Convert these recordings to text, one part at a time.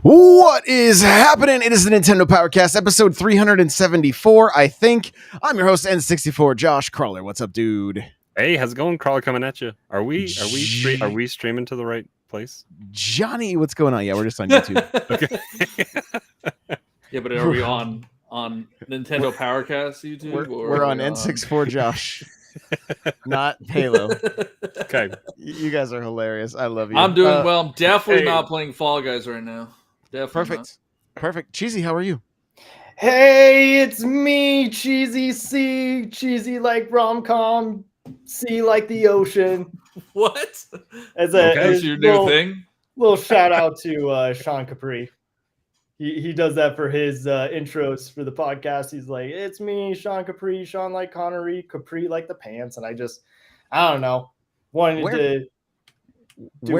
What is happening? It is the Nintendo Powercast, episode 374, I think. I'm your host, N64, Josh Crawler. What's up, dude? Hey, how's it going, Crawler? Coming at you. Are we streaming to the right place? Johnny, what's going on? Yeah, we're just on YouTube. Okay. Yeah, but are we on Nintendo Powercast YouTube? We're on N64 Josh, not Halo. Okay. You guys are hilarious. I love you. I'm doing well. I'm definitely not playing Fall Guys right now. Definitely Perfect. Cheesy, how are you? Hey, it's me, Cheesy C. Cheesy like rom-com, C like the ocean. What? That's your new thing? Little shout out to Sean Capri. He does that for his intros for the podcast. He's like, it's me, Sean Capri, Sean like Connery, Capri like the pants. And I don't know. Where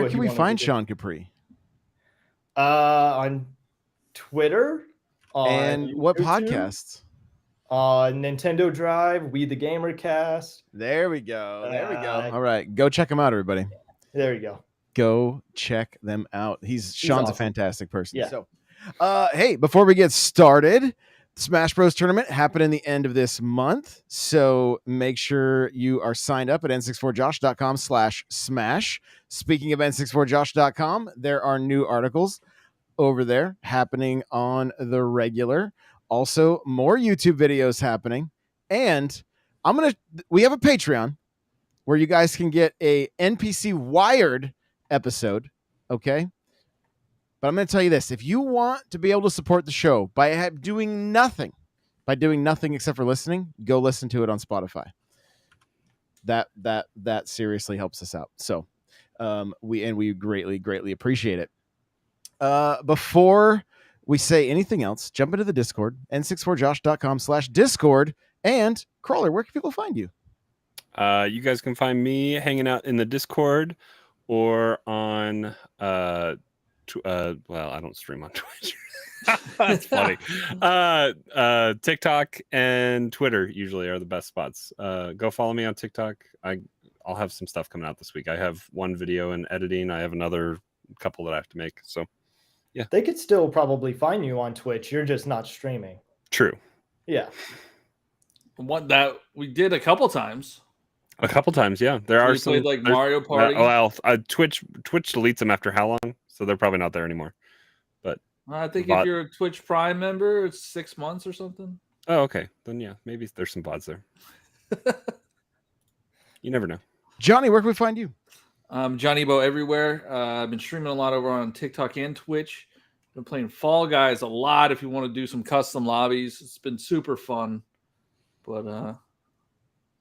can we find Sean Capri? On Twitter. And what podcasts? Nintendo Drive, We the Gamer Cast. There we go. All right, go check him out, everybody. There you go. Go check them out. Sean's awesome. A fantastic person. Yeah. So, hey, before we get started, Smash Bros tournament happening the end of this month. So make sure you are signed up at n64josh.com/smash. Speaking of n64josh.com, there are new articles over there happening on the regular. Also, more YouTube videos happening. And we have a Patreon where you guys can get a NPC Wired episode. Okay. But I'm going to tell you this. If you want to be able to support the show by doing nothing except for listening, go listen to it on Spotify. That seriously helps us out. So we greatly appreciate it. Before we say anything else, jump into the Discord, n64josh.com/discord. And Crawler, where can people find you? You guys can find me hanging out in the Discord or on well, I don't stream on Twitch. That's funny. TikTok and Twitter usually are the best spots. Go follow me on TikTok. I'll have some stuff coming out this week. I have one video in editing. I have another couple that I have to make. So yeah, they could still probably find you on Twitch. You're just not streaming. True. Yeah. What that we did a couple times. Yeah. There are some played like Mario Party. Twitch deletes them after how long? So they're probably not there anymore. But I think if you're a Twitch Prime member, it's 6 months or something. Oh, okay. Then yeah, maybe there's some VODs there. You never know. Johnny, where can we find you? Johnny Bo everywhere. I've been streaming a lot over on TikTok and Twitch. Been playing Fall Guys a lot. If you want to do some custom lobbies, it's been super fun. But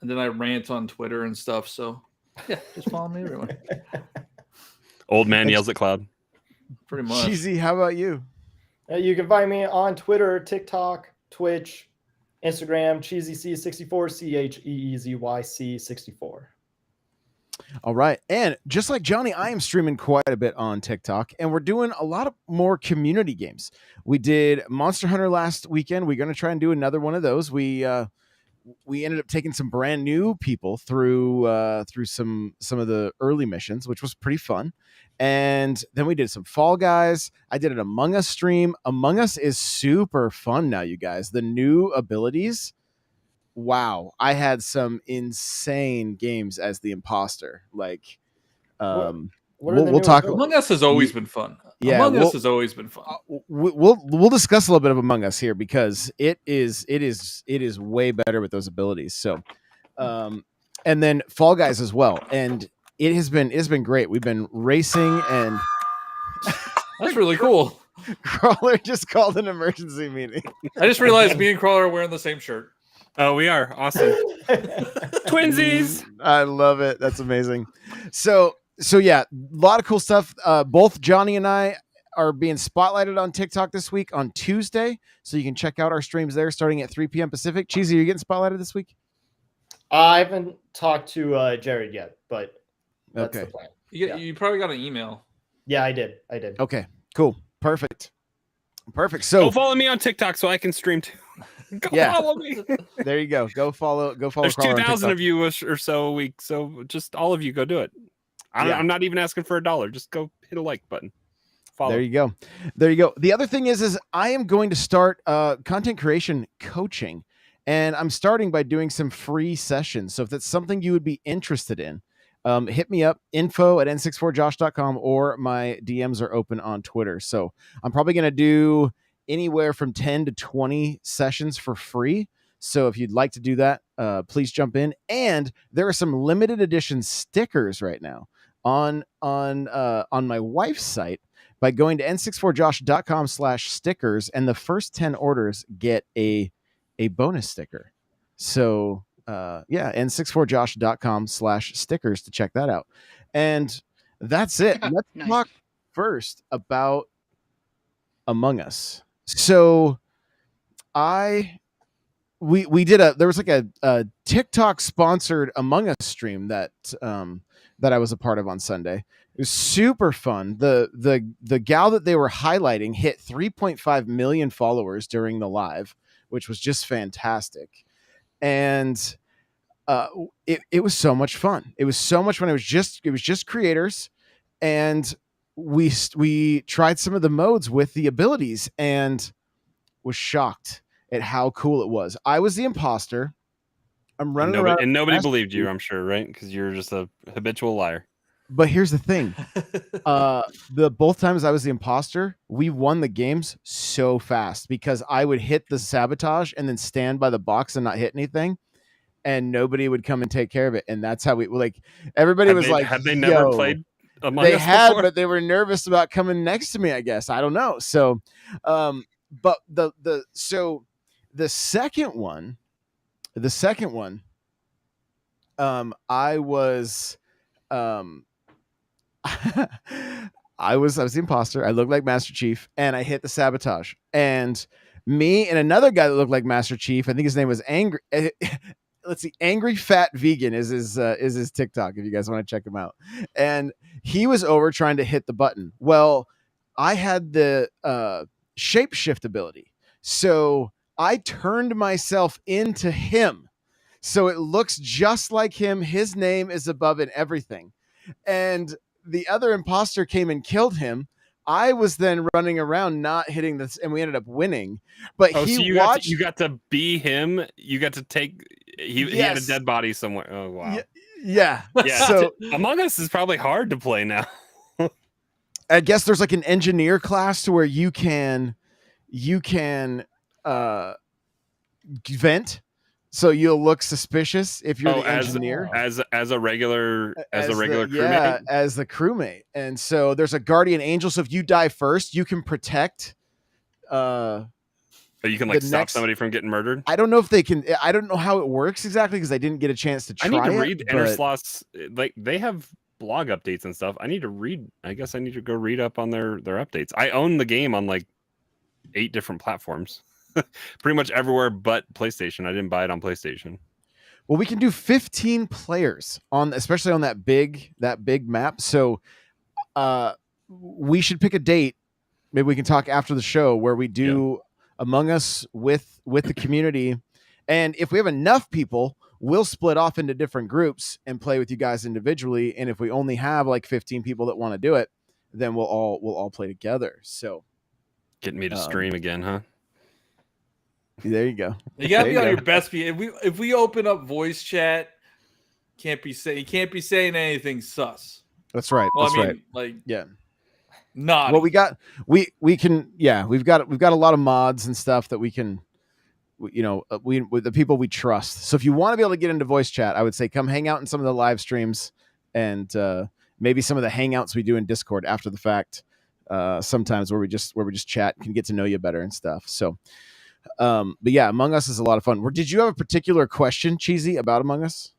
and then I rant on Twitter and stuff. So yeah, just follow me everywhere. Old man yells at cloud. Pretty much. Cheesy, how about you? You can find me on Twitter, TikTok, Twitch, Instagram, CheezyC64, CheezyC64. All right. And just like Johnny, I am streaming quite a bit on TikTok, and we're doing a lot of more community games. We did Monster Hunter last weekend. We're going to try and do another one of those. We ended up taking some brand new people through some of the early missions, which was pretty fun. And then we did some Fall Guys. I did an Among Us stream. Among Us is super fun now, you guys. The new abilities. Wow, I had some insane games as the imposter. Like, we'll talk. Among Us has always been fun. Yeah, Among Us has always been fun. We'll discuss a little bit of Among Us here because it is way better with those abilities. So, and then Fall Guys as well, and it's been great. We've been racing, and that's really cool. Crawler just called an emergency meeting. I just realized me and Crawler are wearing the same shirt. Oh, we are awesome. Twinsies. I love it. That's amazing. So yeah, a lot of cool stuff. Both Johnny and I are being spotlighted on TikTok this week on Tuesday. So you can check out our streams there starting at 3 p.m. Pacific. Cheesy, are you getting spotlighted this week? I haven't talked to Jared yet, but that's the plan. You probably got an email. Yeah, I did. Okay, cool. Perfect. Perfect. Go So follow me on TikTok so I can stream too. Go Yeah. follow me. there you go. Go follow. There's Crawler on 2,000 TikTok. of you or so a week. So just all of you go do it. I'm not even asking for $1. Just go hit a like button. Follow. There you go. There you go. The other thing is I am going to start content creation coaching, and I'm starting by doing some free sessions. So if that's something you would be interested in, hit me up, info@n64josh.com, or my DMs are open on Twitter. So I'm probably going to do anywhere from 10 to 20 sessions for free. So if you'd like to do that, please jump in. And there are some limited edition stickers right now on my wife's site by going to n64josh.com/stickers, and the first 10 orders get a bonus sticker. So n64josh.com/stickers to check that out. And that's it. Let's Nice. talk first about Among Us. So we did there was like a TikTok sponsored Among Us stream that I was a part of on Sunday. It was super fun. The gal that they were highlighting hit 3.5 million followers during the live, which was just fantastic. And it was so much fun. It was so much fun. It was just creators, and we tried some of the modes with the abilities and was shocked at how cool it was. I was the imposter. I'm running around, and nobody believed you, I'm sure, right? Because you're just a habitual liar. But here's the thing. The both times I was the imposter, we won the games so fast because I would hit the sabotage and then stand by the box and not hit anything, and nobody would come and take care of it. And that's how we everybody was like, had they never "Yo." played Among They Us had, before? but they were nervous about coming next to me, I guess. I don't know. So, but the second one, I was, I was the imposter. I looked like Master Chief, and I hit the sabotage. And me and another guy that looked like Master Chief, I think his name was Angry. Let's see, Angry Fat Vegan is his TikTok if you guys want to check him out. And he was over trying to hit the button. Well, I had the shapeshift ability, so I turned myself into him. So it looks just like him. His name is above it, everything. And the other imposter came and killed him. I was then running around not hitting this, and we ended up winning. But so he you watched. You got to be him. You got to take. He had a dead body somewhere. Oh wow. Yeah. Yeah. So Among Us is probably hard to play now. I guess there's like an engineer class to where you can vent, so you'll look suspicious if you're the engineer as a regular crewmate. Yeah, as the crewmate. And so there's a guardian angel, so if you die first, you can protect or you can like stop somebody from getting murdered. I don't know if they can. I don't know how it works exactly because I didn't get a chance to try. I need to read Intersloth's, like they have blog updates and stuff. I need to read. I guess I need to go read up on their updates. I own the game on like 8 different platforms. Pretty much everywhere but PlayStation. I didn't buy it on PlayStation. Well, we can do 15 players especially on that big map. So we should pick a date. Maybe we can talk after the show where we do Among Us with the community. And if we have enough people, we'll split off into different groups and play with you guys individually. And if we only have like 15 people that want to do it, then we'll all play together. So getting me to stream again, huh? There you go. You gotta be on your best behavior. If we open up voice chat, you can't be saying anything sus. That's right. Well, That's I mean, right. like not. Well, we got a lot of mods and stuff that we can, with the people we trust. So if you want to be able to get into voice chat, I would say come hang out in some of the live streams and maybe some of the hangouts we do in Discord after the fact. Sometimes where we just chat, can get to know you better and stuff. So. But yeah, Among Us is a lot of fun. Did you have a particular question, Cheesy, about Among Us?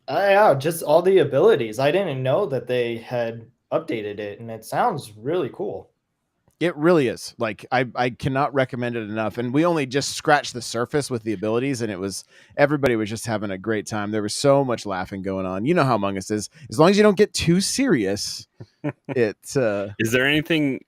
Yeah, just all the abilities. I didn't know that they had updated it, and it sounds really cool. It really is. Like I cannot recommend it enough. And we only just scratched the surface with the abilities, and everybody was just having a great time. There was so much laughing going on. You know how Among Us is. As long as you don't get too serious, it. Is there anything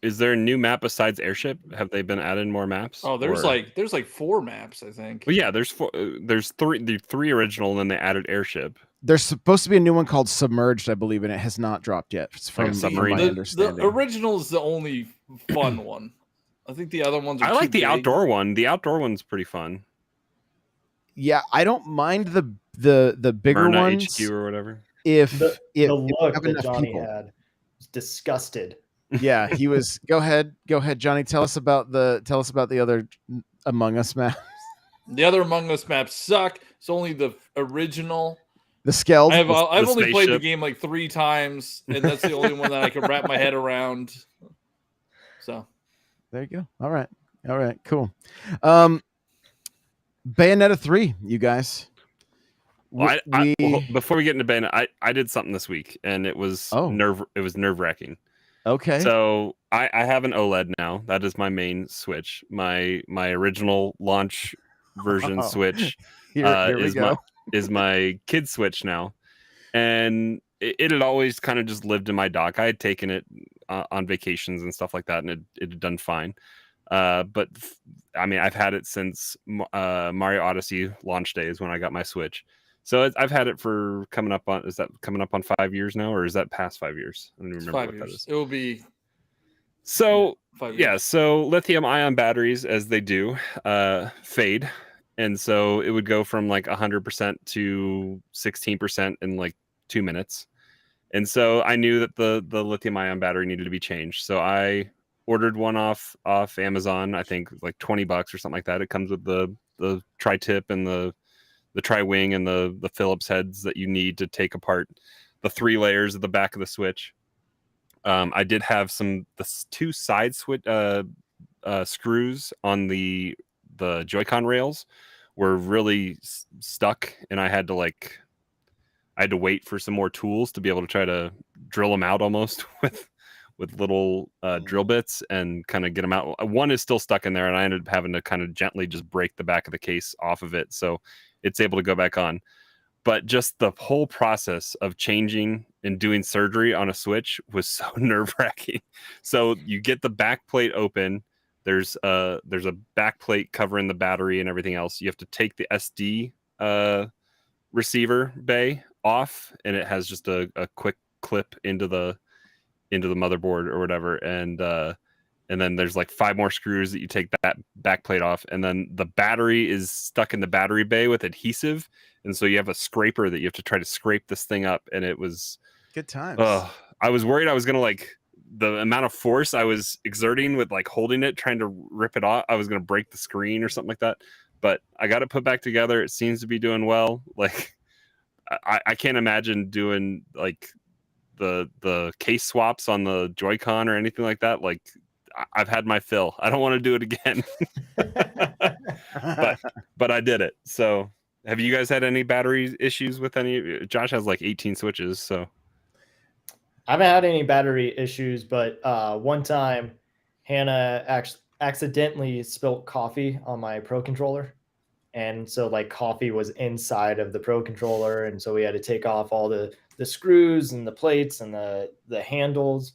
is there a new map besides Airship? Have they been adding more maps? Oh, there's like 4 maps, I think. Well, yeah, there's 4. There's 3. The 3 original, and then they added Airship. There's supposed to be a new one called Submerged, I believe, and it has not dropped yet. It's Like a from submarine. my The understanding. original is the only fun one. I think the other ones are I too like the big. outdoor one. The outdoor one's pretty fun. Yeah, I don't mind the bigger Myrna ones HQ or whatever. if The if look have that enough Johnny people. had was disgusted. Yeah, he was. Go ahead, Johnny. Tell us about the other Among Us map. The other Among Us maps suck. It's only the original. The Skeld. I've only played the spaceship. game like 3 times, and that's the only one that I can wrap my head around. So There you go. All right, cool. Bayonetta 3, you guys. Well, before we get into Bayonetta, I did something this week, and it was nerve-wracking. Okay. So I have an OLED now. That is my main Switch. My original launch version Switch here we go. is my kid Switch now, and it had always kind of just lived in my dock. I had taken it on vacations and stuff like that, and it had done fine. But I mean, I've had it since Mario Odyssey launch days when I got my Switch. So I've had it for coming up on 5 years now, or is that past 5 years? I don't even remember what that is. It will be. So 5 years. yeah, so lithium ion batteries, as they do, fade, and so it would go from like 100% to 16% in like 2 minutes. And so I knew that the lithium ion battery needed to be changed. So I ordered one off Amazon. I think like $20 or something like that. It comes with the tri-tip and the tri-wing and the Phillips heads that you need to take apart the 3 layers at the back of the Switch. I did have the 2 side screws on the Joy-Con rails were really stuck, and I had to wait for some more tools to be able to try to drill them out almost with little drill bits and kind of get them out. One is still stuck in there, and I ended up having to kind of gently just break the back of the case off of it, so it's able to go back on. But just the whole process of changing and doing surgery on a Switch was so nerve-wracking. So you get the back plate open. There's a back plate covering the battery and everything else. You have to take the SD receiver bay off, and it has just a quick clip into the motherboard or whatever. And then there's like 5 more screws that you take that back plate off, and then the battery is stuck in the battery bay with adhesive, and so you have a scraper that you have to try to scrape this thing up. And it was Good times. I was worried I was gonna the amount of force I was exerting with holding it, trying to rip it off, I was gonna break the screen or something like that. But I got it put back together. It seems to be doing well. I can't imagine doing the case swaps on the Joy-Con or anything like that. I've had my fill. I don't want to do it again. but I did it. So have you guys had any battery issues with any? Josh has 18 Switches, so I haven't had any battery issues, but one time Hannah accidentally spilt coffee on my Pro Controller. And so coffee was inside of the Pro Controller. And so we had to take off all the screws and the plates and the handles.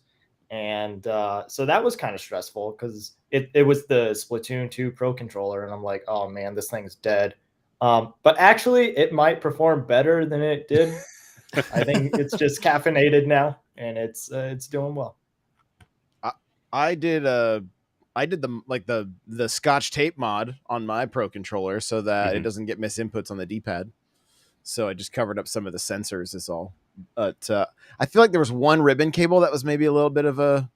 And so that was kind of stressful because it was the Splatoon 2 Pro Controller. And I'm like, oh man, this thing's dead. But actually it might perform better than it did. I think it's just caffeinated now, and it's doing well. I did the Scotch tape mod on my Pro Controller so that it doesn't get misinputs on the D-pad. So I just covered up some of the sensors is all. But I feel like there was one ribbon cable that was maybe a little bit of a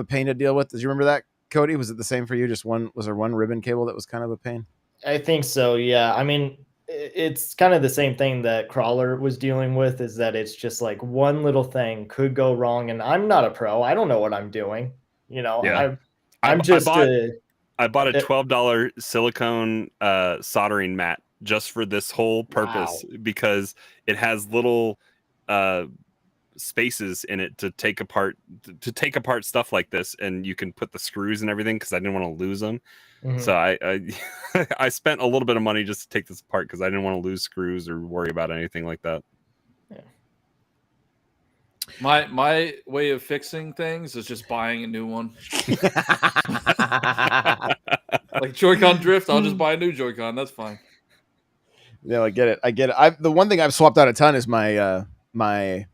pain to deal with. Did you remember that, Cody? Was it the same for you? Was there one ribbon cable that was kind of a pain? I think so. Yeah. I mean, it's kind of the same thing that Crawler was dealing with, is that it's just one little thing could go wrong. And I'm not a pro. I don't know what I'm doing. Yeah. I bought a $12 silicone soldering mat just for this whole purpose. Wow. Because it has little spaces in it to take apart stuff like this, and you can put the screws and everything because I didn't want to lose them. Mm-hmm. So I spent a little bit of money just to take this apart because I didn't want to lose screws or worry about anything like that. Yeah. My way of fixing things is just buying a new one. Like Joy-Con drift, I'll just buy a new Joy-Con. That's fine. No, I get it. The one thing I've swapped out a ton is my my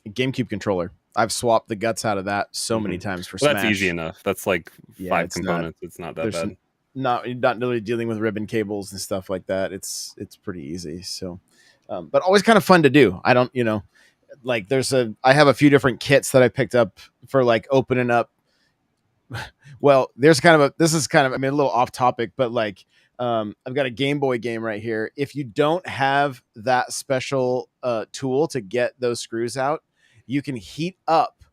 GameCube controller. I've swapped the guts out of that so many times for Well, Smash. that's easy enough. That's like Yeah, 5 it's components. It's not that there's bad. not really dealing with ribbon cables and stuff like that. It's pretty easy. So, but always kind of fun to do. I don't, like I have a few different kits that I picked up for like opening up. Well, this is kind of, I mean, a little off topic, but like, I've got a Game Boy game right here. If you don't have that special tool to get those screws out, you can heat up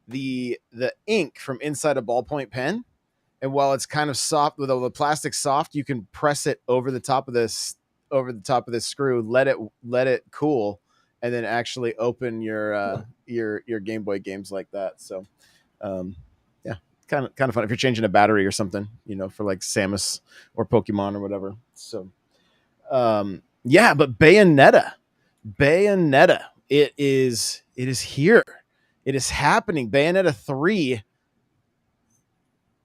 the ink from inside a ballpoint pen. And while it's kind of soft, with all the plastic soft, you can press it over the top of this screw, let it cool, and then actually open your Game Boy games like that. So, yeah, kind of fun if you're changing a battery or something, for like Samus or Pokemon or whatever. So, yeah, but Bayonetta, it is here, it is happening. Bayonetta 3.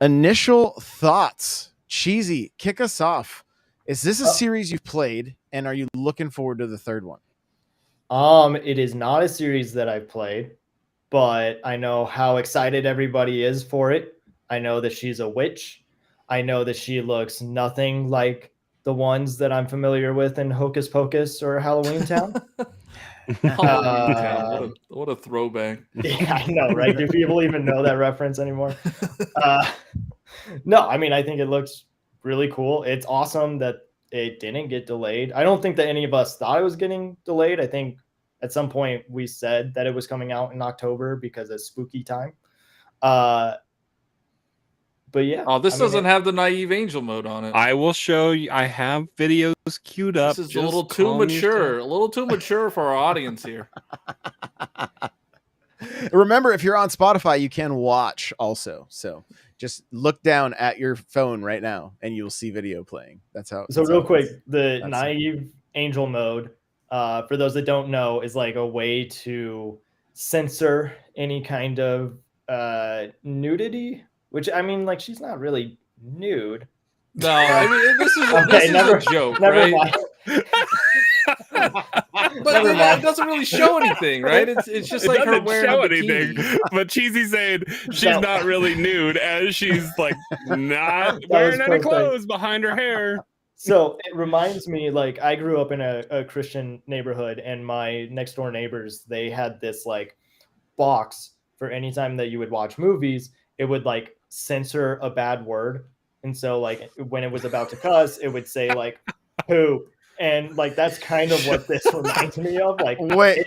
Initial thoughts. Cheesy, kick us off. Is this a series you've played, and are you looking forward to the third one? It is not a series that I've played, but I know how excited everybody is for it. I know that she's a witch. I know that she looks nothing like the ones that I'm familiar with in Hocus Pocus or Halloween Town. Halloween Town. What a throwback. Yeah, I know, right? Do people even know that reference anymore? No, I mean, I think it looks really cool. It's awesome that it didn't get delayed. I don't think that any of us thought it was getting delayed. I think at some point we said that it was coming out in October because it's spooky time. But yeah. Oh, this doesn't have the naive angel mode on it. I will show you. I have videos queued up. This is a little too mature. A little too mature for our audience here. Remember, if you're on Spotify, you can watch also. So just look down at your phone right now, and you'll see video playing. That's how. So real quick, the naive angel mode, for those that don't know, is like a way to censor any kind of nudity. Which, I mean, like, she's not really nude. No, I mean, this is a joke, never right? Mind. But it doesn't really show anything, right? It's just like her wearing a bikini. But Cheesy saying she's not really nude, as she's like not wearing any clothes behind her hair. So it reminds me, like, I grew up in a Christian neighborhood, and my next door neighbors, they had this like box for any time that you would watch movies, it would like censor a bad word. And so like when it was about to cuss, it would say like poop. And like that's kind of what this reminds me of. Like wait.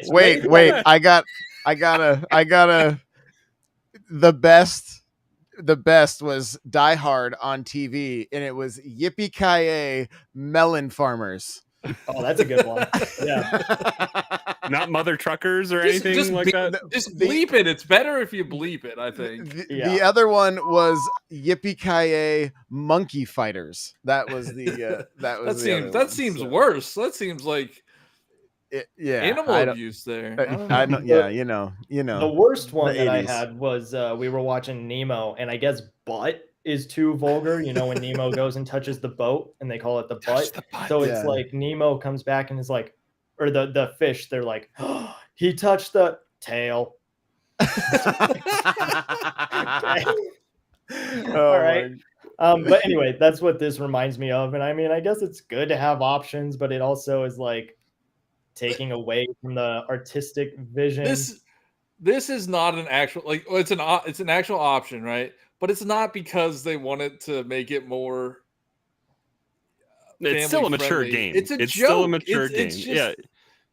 I gotta the best was Die Hard on TV, and it was Yippee-ki-yay melon farmers. Oh, that's a good one. Yeah. Not mother truckers or anything like that. Just bleep it. It's better if you bleep it, I think. The other one was Yippee-ki-yay monkey fighters. That was the that seems worse. That seems like animal abuse there. I don't, yeah, you know. The worst one that 80s. I had was we were watching Nemo, and I guess butt is too vulgar. You know, when Nemo goes and touches the boat, and they call it the butt. So it's like Nemo comes back and is like, or the fish, they're like, oh, he touched the tail. All right. But anyway, that's what this reminds me of. And I mean, I guess it's good to have options, but it also is like taking away from the artistic vision. This is not an actual, like, it's an actual option, right? But it's not because they wanted to make it more. It's still a mature game. It's joke. Still a mature game.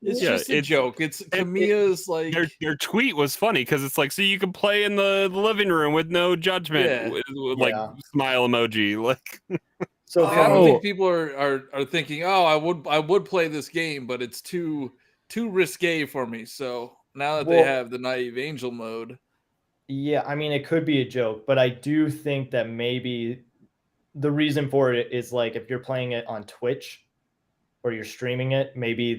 It's just a joke. It's Kamiya's like their tweet was funny because it's like, so you can play in the living room with no judgment, with like smile emoji, like. So I don't think people are thinking, oh, I would play this game, but it's too risque for me. So now that they have the naive angel mode. Yeah, I mean, it could be a joke, but I do think that maybe the reason for it is like if you're playing it on Twitch or you're streaming it, maybe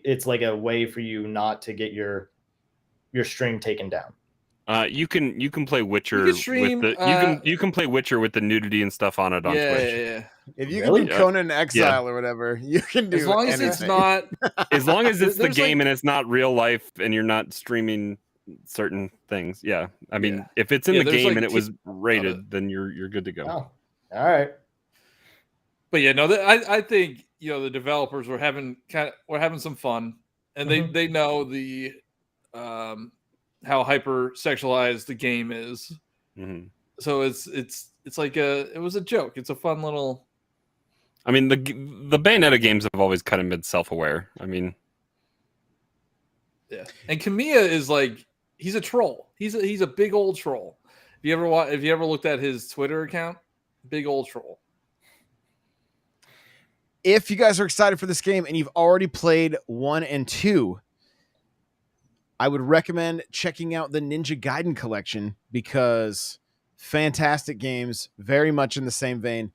it's like a way for you not to get your your stream taken down? You can play Witcher You can stream, with the you can play Witcher with the nudity and stuff on it on Twitch. Yeah. If you Really? can be Conan Exile or whatever, you can do As long as anything. it's not, As long as it's the There's, game like- and it's not real life and you're not streaming certain things. Yeah. I mean, Yeah. if it's in Yeah, the there's, game like, and it was it. rated, then you're good to go. Oh, all right. But yeah, no, I think the developers were having some fun, and they know the how hyper sexualized the game is. Mm-hmm. So it's like it was a joke. It's a fun little. I mean, the Bayonetta games have always kind of been self-aware. I mean, Yeah, and Kamiya is like he's a troll. He's a big old troll. If you ever looked at his Twitter account, big old troll. If you guys are excited for this game and you've already played 1 and 2, I would recommend checking out the Ninja Gaiden collection because fantastic games, very much in the same vein.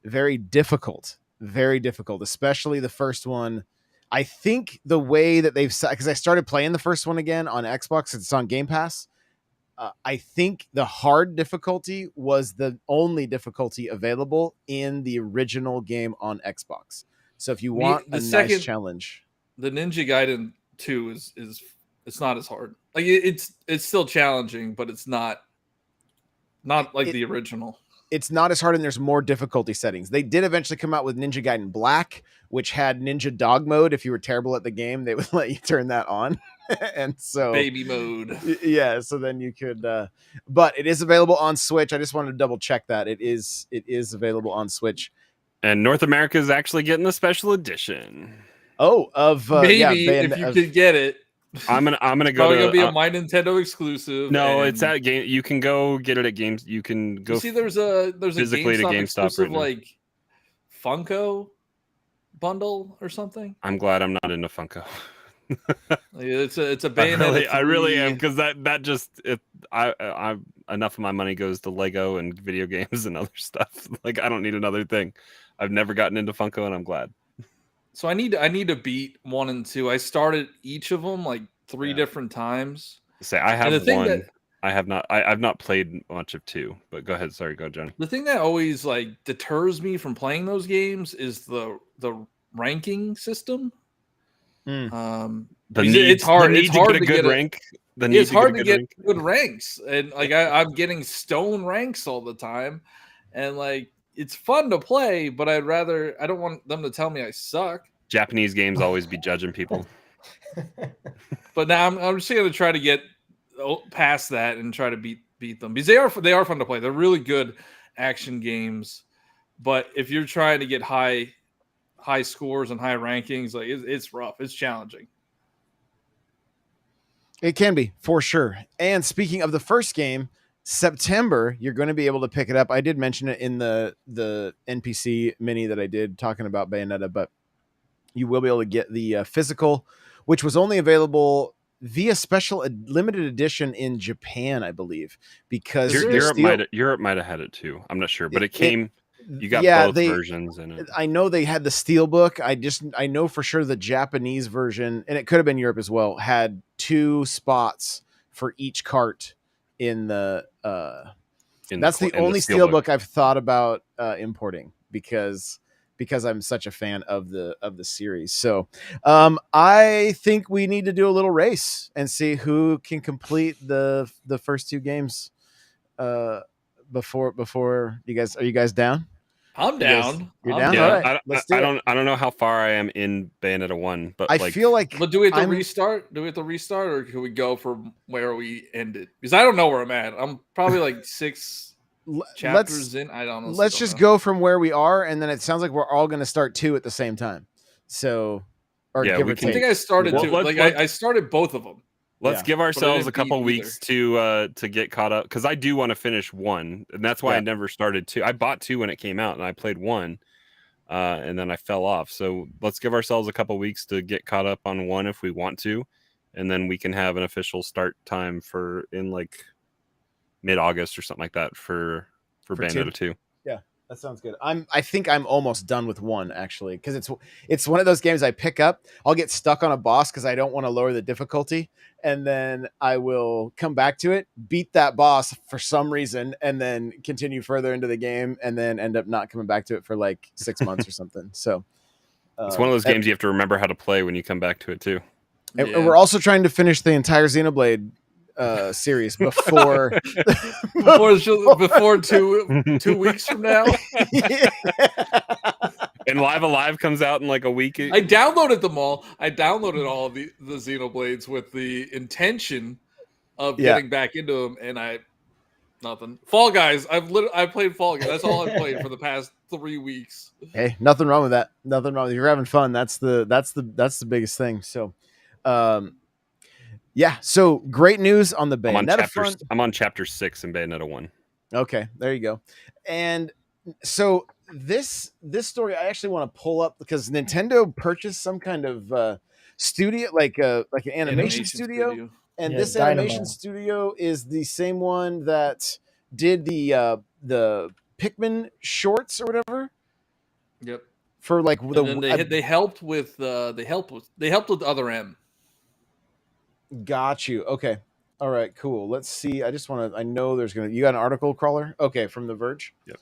Very difficult, especially the first one. I think the way that they've, because I started playing the first one again on Xbox, it's on Game Pass. I think the hard difficulty was the only difficulty available in the original game on Xbox. So if you want a nice challenge, the Ninja Gaiden 2 is it's not as hard. Like it's still challenging, but it's not like the original. It's not as hard, and there's more difficulty settings. They did eventually come out with Ninja Gaiden Black, which had Ninja Dog mode. If you were terrible at the game, they would let you turn that on. And so baby mode. Yeah, so then you could but it is available on Switch. I just wanted to double check that. It is available on Switch. And North America is actually getting the special edition. Oh, of maybe if you could get it. I'm gonna go probably to gonna be a My Nintendo exclusive. No, it's at game. You can go get it at games. You can go. See, there's a physically to GameStop exclusive right now. like Funko bundle or something. I'm glad I'm not into Funko. It's a Bayonetta. I really am, because that just I enough of my money goes to Lego and video games and other stuff. Like I don't need another thing. I've never gotten into Funko, and I'm glad. So I need to beat 1 and 2. I started each of them like 3 different times. Say I have one. I have not. I've not played much of 2. But go ahead. Sorry, go, Johnny. The thing that always like deters me from playing those games is the ranking system. It's hard. It's hard to get rank. It's hard to get good ranks, and like I'm getting stone ranks all the time, and like it's fun to play, but I don't want them to tell me I suck. Japanese games always be judging people. But now I'm just going to try to get past that and try to beat them, because they are fun to play. They're really good action games, but if you're trying to get high scores and high rankings, like it's rough. It's challenging. It can be, for sure. And speaking of the first game, September, you're going to be able to pick it up. I did mention it in the NPC mini that I did talking about Bayonetta, but you will be able to get the physical, which was only available via special limited edition in Japan, I believe, because Europe might have had it too. I'm not sure, but it came. You got both versions in it. I know they had the Steelbook. I know for sure the Japanese version, and it could have been Europe as well, had 2 spots for each cart in the. That's the only Steelbook I've thought about importing because I'm such a fan of the series. So I think we need to do a little race and see who can complete the first 2 games before you guys. Are you guys down? I'm down. You're down. Yeah, all right. I don't know how far I am in Bayonetta 1, but I feel like. But do we have to restart? Do we have to restart, or can we go from where we ended? Because I don't know where I'm at. I'm probably like 6 chapters in. I don't know. Let's just go from where we are, and then it sounds like we're all going to start 2 at the same time. So, or give or take. I think I started 2. I started both of them. Let's give ourselves a couple weeks to get caught up, because I do want to finish 1, and that's why I never started 2. I bought 2 when it came out, and I played 1, and then I fell off. So let's give ourselves a couple weeks to get caught up on 1 if we want to, and then we can have an official start time in like mid-August or something like that for Bayonetta 2. Yeah, That sounds good. I think I'm almost done with one actually, because it's one of those games I pick up. I'll get stuck on a boss because I don't want to lower the difficulty, and then I will come back to it, beat that boss for some reason, and then continue further into the game, and then end up not coming back to it for like 6 months or something. So It's one of those games you have to remember how to play when you come back to it too. and we're also trying to finish the entire Xenoblade series before before 2 weeks from now. And Live Alive comes out in like a week. I downloaded them all. I downloaded all of the Xenoblades with the intention of getting back into them, and nothing. Fall Guys. I played Fall Guys. That's all I've played for the past 3 weeks. Hey, nothing wrong with that. Nothing wrong. You're having fun. That's the biggest thing. So, yeah. So great news on the Bayonetta front. I'm on chapter 6 in Bayonetta 1. Okay, there you go. And so this story I actually want to pull up because Nintendo purchased some kind of studio, like an animation studio. And this Dynamo. animation studio is the same one that did the Pikmin shorts or whatever. Yep. For like they helped with Other M. Got you. Okay. All right. Cool. Let's see. I know you got an article crawler. Okay, from The Verge. Yep.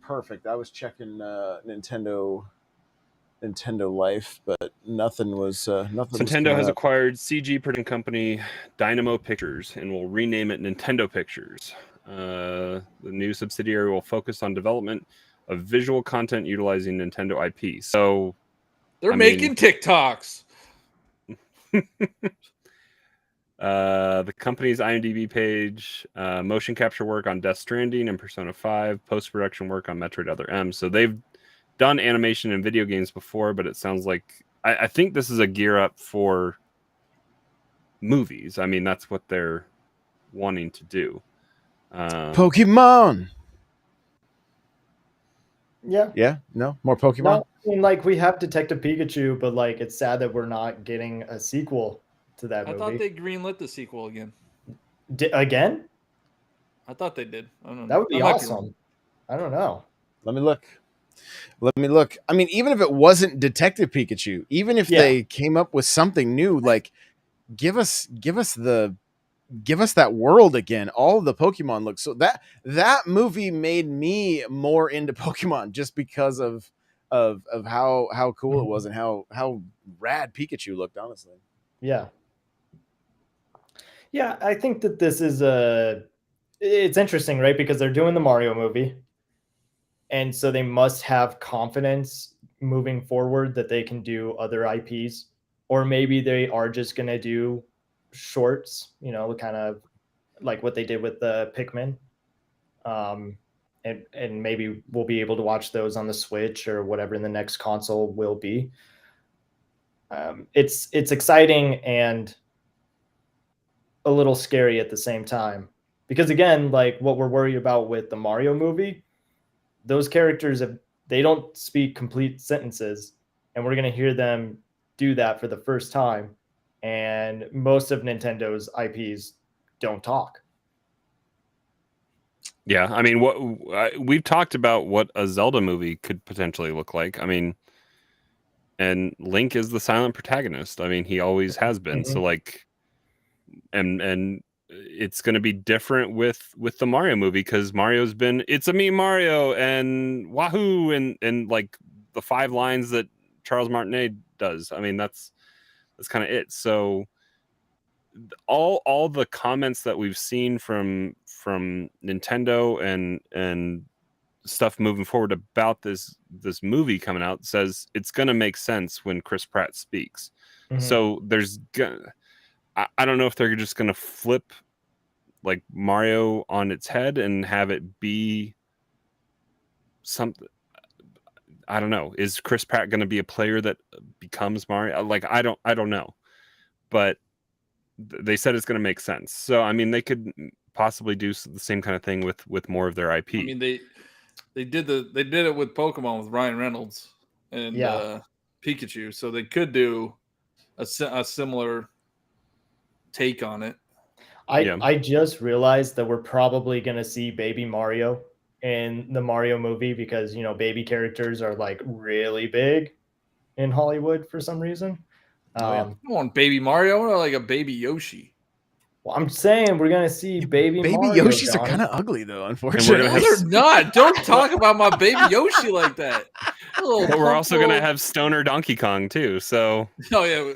Perfect. I was checking Nintendo Life, but nothing was. Nintendo has acquired CG production company Dynamo Pictures and will rename it Nintendo Pictures. The new subsidiary will focus on development of visual content utilizing Nintendo IP. So they're making TikToks. The company's IMDb page, motion capture work on Death Stranding and Persona 5, post-production work on Metroid Other M. So they've done animation in video games before, but it sounds like I think this is a gear up for movies. I mean, that's what they're wanting to do. Pokemon. Yeah. No more Pokemon. No, I mean, like we have Detective Pikachu, but like it's sad that we're not getting a sequel to that movie. I thought they greenlit the sequel again. Again? I thought they did. I don't know. That would be awesome. I don't know. Let me look. I mean, even if it wasn't Detective Pikachu, even if they came up with something new, like give us that world again. All of the Pokemon look so that movie made me more into Pokemon just because of how cool it was and how rad Pikachu looked, honestly. Yeah. Yeah, I think that this is it's interesting, right? Because they're doing the Mario movie. And so they must have confidence moving forward that they can do other IPs, or maybe they are just going to do shorts, kind of like what they did with the Pikmin. And maybe we'll be able to watch those on the Switch or whatever the next console will be. It's exciting and a little scary at the same time, because again, like what we're worried about with the Mario movie, those characters, they don't speak complete sentences, and we're going to hear them do that for the first time. And most of Nintendo's IPs don't talk. Yeah, I mean, we've talked about what a Zelda movie could potentially look like. I mean, and Link is the silent protagonist. I mean, he always has been. Mm-hmm. So like, and it's going to be different with the Mario movie, because Mario's been "It's a me, Mario" and "Wahoo" and like the 5 lines that Charles Martinet does. I mean, that's kind of it. So all the comments that we've seen from Nintendo and stuff moving forward about this movie coming out says it's going to make sense when Chris Pratt speaks. Mm-hmm. So I don't know if they're just going to flip like Mario on its head and have it be something. I don't know. Is Chris Pratt going to be a player that becomes Mario? Like, I don't know. But they said it's going to make sense. So, I mean, they could possibly do the same kind of thing with more of their IP. I mean, they did it with Pokemon with Ryan Reynolds and Pikachu. So they could do a similar take on it. I just realized that we're probably going to see Baby Mario in the Mario movie because, you know, baby characters are like really big in Hollywood for some reason. Oh, yeah. I want baby Mario. I want like a baby Yoshi. Well, I'm saying we're gonna see baby Mario, Yoshis Johnny. are kind of ugly though, And unfortunately. we're gonna No, they're not. Don't talk about my baby Yoshi like that. But we're also going to have Stoner Donkey Kong too. So Oh yeah.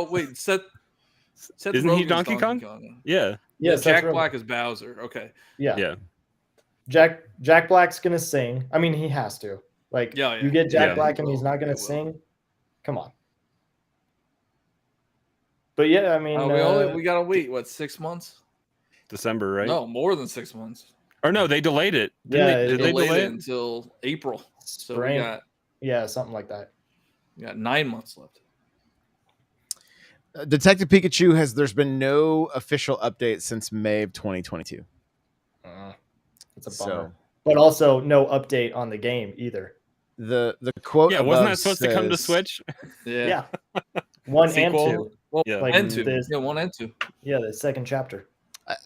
Wait. Seth isn't he Rogen's Donkey Kong? Yeah. Yeah, Yeah, Seth Jack Rogen. Black is Bowser. Okay. Yeah. Yeah. Jack Black's gonna sing. I mean, he has to. Like, Yeah. you get Jack Yeah. Black and he's not gonna sing. Come on. But yeah, I mean, we gotta wait. What, 6 months? December, right? No, more than 6 months. Or no, they delayed it. Yeah, Did they Delayed delay it it? until April. So spring. we Yeah, something like that. got 9 months left. Detective Pikachu there's been no official update since May of 2022. It's a So- bummer. But also no update on the game either. The quote Yeah, wasn't above that supposed to come to says- Switch? Yeah. Yeah. 1 and Sequel? 2. Well, Yeah. Like and 2. this- Yeah, 1 and 2. Yeah, the second chapter.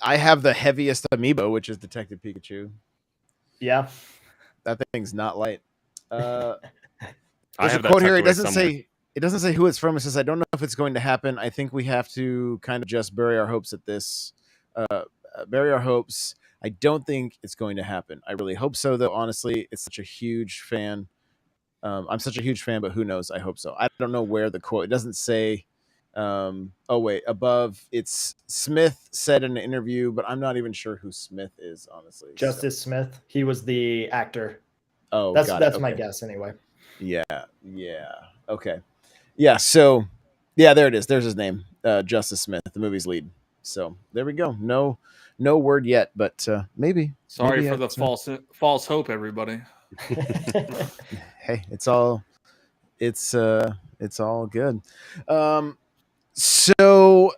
I have the heaviest amiibo, which is Detective Pikachu. Yeah. That thing's not light. I There's have a that quote here. tucked It away doesn't somewhere. say. It doesn't say who it's from. It says, "I don't know if it's going to happen. I think we have to kind of just bury our hopes at this. Bury our hopes. I don't think it's going to happen. I really hope so, though. Honestly, it's such a huge fan. I'm such a huge fan, but who knows? I hope so. I don't know where the quote. It doesn't say. Oh wait, above it's Smith said in an interview, but I'm not even sure who Smith is. Honestly, Justice Smith. He was the actor. Oh, That's got it. my Okay. guess anyway. Yeah. Okay. Yeah. So, yeah, there it is. There's his name, Justice Smith, the movie's lead. So there we go. No word yet, but maybe. Sorry maybe for the false hope, everybody. Hey, it's all good. So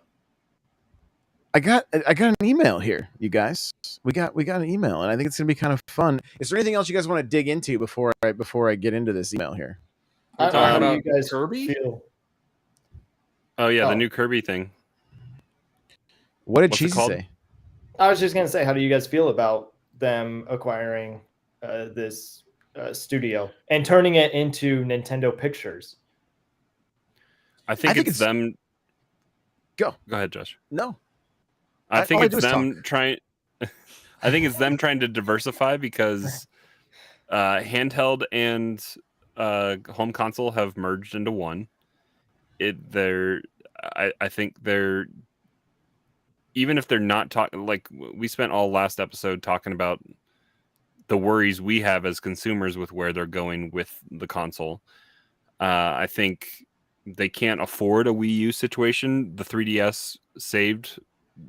I got an email here, you guys. We got an email, and I think it's gonna be kind of fun. Is there anything else you guys want to dig into before I get into this email here? We're talking How do about you guys Kirby? feel? Oh yeah, Oh. the new Kirby thing. What did What's she it called? say? I was just gonna say, how do you guys feel about them acquiring this studio and turning it into Nintendo Pictures? I think think it's it's- them. Go ahead, Josh. No. I think all I it's do is them trying. I think it's them trying to diversify because handheld and home console have merged into one. I think they're, even if they're not talking, like we spent all last episode talking about the worries we have as consumers with where they're going with the console. I think they can't afford a Wii U situation. The 3DS saved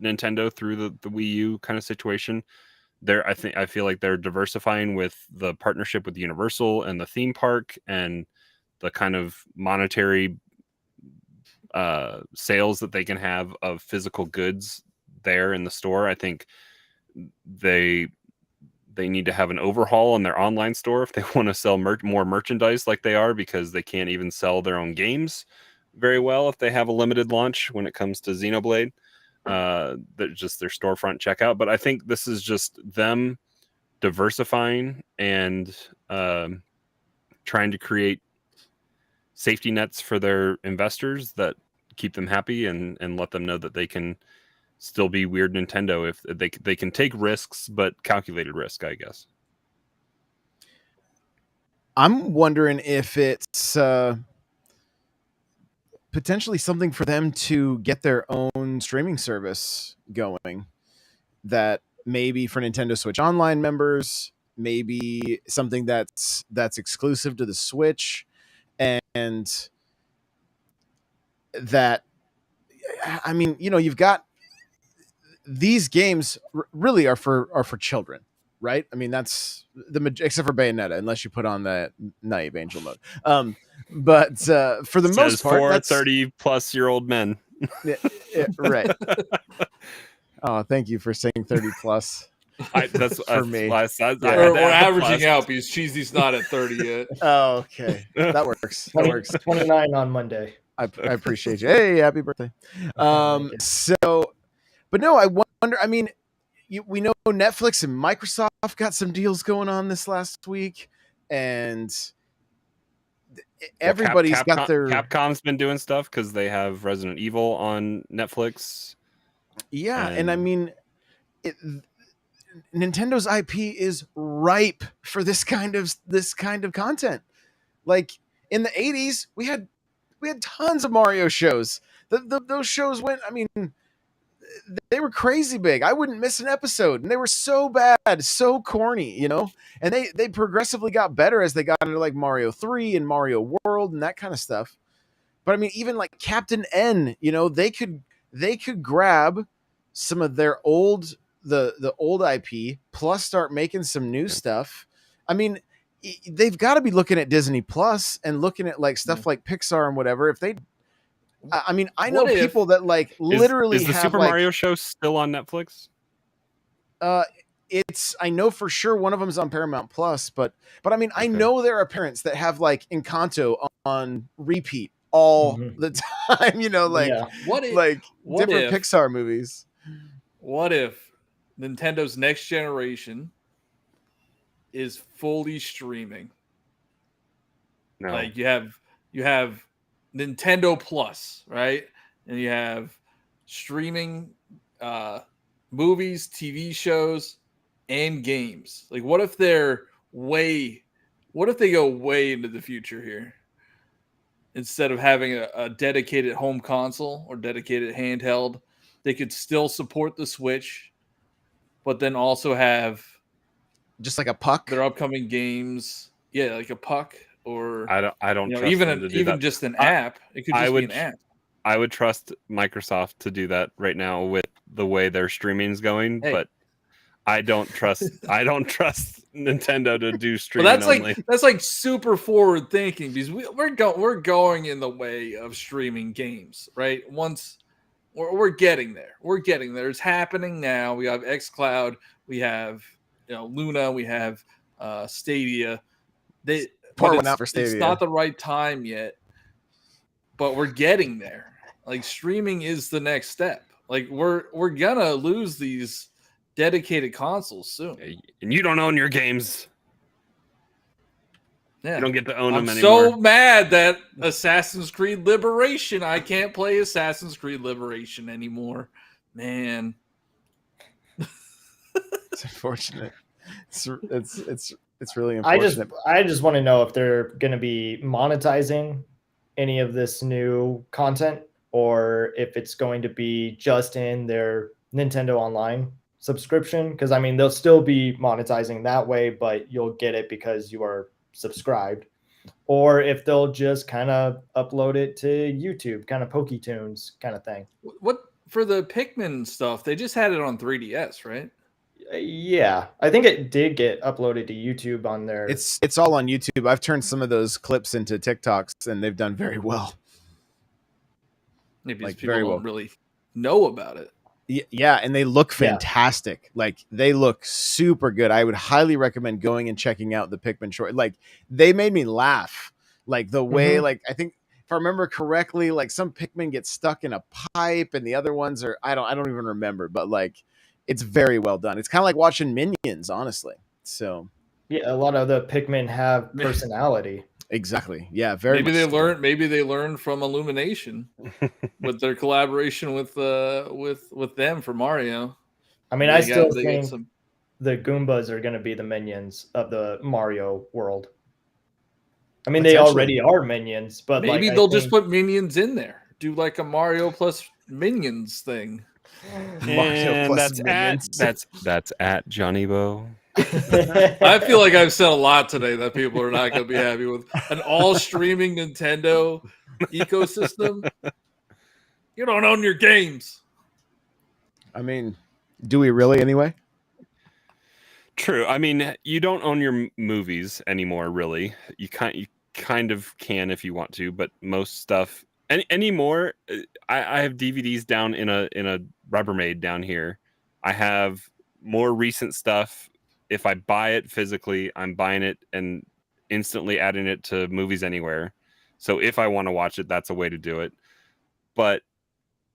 Nintendo through the Wii U kind of situation. I feel like they're diversifying with the partnership with Universal and the theme park and the kind of monetary sales that they can have of physical goods there in the store. I think they need to have an overhaul in their online store if they want to sell more merchandise like they are, because they can't even sell their own games very well if they have a limited launch when it comes to Xenoblade. Just their storefront checkout. But I think this is just them diversifying and trying to create safety nets for their investors that keep them happy and let them know that they can still be weird Nintendo if they can take risks, but calculated risk, I guess. I'm wondering if it's potentially something for them to get their own streaming service going, that maybe for Nintendo Switch Online members, maybe something that's exclusive to the Switch, and that, I mean, you know, you've got these games really are for children, right? I mean, that's except for Bayonetta, unless you put on that naive angel mode. But for the most part, for that's 30-plus-year-old men. right. Oh, thank you for saying 30 plus. That's For me. We're averaging out because Cheesy's not at 30 yet. Oh, okay, that works. That works. 29 on Monday. I appreciate you. Hey, happy birthday. So, but no, I wonder. I mean, we know Netflix and Microsoft got some deals going on this last week, and everybody's got their. Capcom's been doing stuff because they have Resident Evil on Netflix. Yeah, and I mean, Nintendo's IP is ripe for this kind of content. Like in the 80s, we had tons of Mario shows. Those shows went. I mean, they were crazy big. I wouldn't miss an episode, and they were so bad, so corny, you know. And they progressively got better as they got into like Mario 3 and Mario World and that kind of stuff. But I mean, even like Captain N, you know, they could grab some of their old old IP plus start making some new stuff. I mean, they've got to be looking at Disney Plus and looking at like stuff like Pixar and whatever. If they, I mean, I know people that like literally is the have Super like, Mario show still on Netflix? I know for sure one of them's on Paramount Plus, but I mean, I know there are parents that have like Encanto on repeat all the time, you know, like different Pixar movies. What if Nintendo's next generation is fully streaming? No. Like you have Nintendo Plus, right? And you have streaming movies, TV shows, and games. Like what if they go way into the future here? Instead of having a dedicated home console or dedicated handheld, they could still support the Switch, but then also have just like a puck. Their upcoming games, yeah, like a puck, or I don't trust even them to do that. Just an app. It could just be an app. I would trust Microsoft to do that right now with the way their streaming's going, but I don't trust Nintendo to do streaming. Well, that's like super forward thinking because we're going in the way of streaming games, right? Once we're getting there. We're getting there. It's happening now. We have xCloud, we have Luna, we have Stadia. Pour one out for Stadia. It's not the right time yet, but we're getting there. Like streaming is the next step. Like we're gonna lose these dedicated consoles soon, and you don't own your games. Yeah, you don't get to own them anymore. I'm so mad that Assassin's Creed Liberation. I can't play Assassin's Creed Liberation anymore, man. It's unfortunate. It's really unfortunate. I just want to know if they're going to be monetizing any of this new content, or if it's going to be just in their Nintendo Online subscription. Because I mean, they'll still be monetizing that way, but you'll get it because you are subscribed. Or if they'll just kind of upload it to YouTube, kind of PokeTunes kind of thing. What for the Pikmin stuff? They just had it on 3DS, right? Yeah, I think it did get uploaded to YouTube on their. It's all on YouTube. I've turned some of those clips into TikToks, and they've done very well. Maybe people don't really know about it. Yeah, and they look fantastic. Yeah. Like they look super good. I would highly recommend going and checking out the Pikmin short. Like they made me laugh. Like the way, like I think if I remember correctly, like some Pikmin get stuck in a pipe, and the other ones are I don't even remember, but like. It's very well done. It's kind of like watching Minions, honestly. So, yeah, a lot of the Pikmin have personality. Exactly. Yeah, very. Maybe they learned from Illumination with their collaboration with them for Mario. I mean, I still think the Goombas are going to be the minions of the Mario world. I mean, they already are minions, but maybe they'll just put minions in there. Do like a Mario plus Minions thing. And that's at Johnny Bo. I feel like I've said a lot today that people are not going to be happy with. An all streaming Nintendo ecosystem. You don't own your games. I mean, do we really anyway? True. I mean, you don't own your movies anymore, really. You kind of can if you want to, but most stuff anymore. I have DVDs down in a Rubbermaid down here. I have more recent stuff. If I buy it physically, I'm buying it and instantly adding it to Movies Anywhere. So if I want to watch it, that's a way to do it. But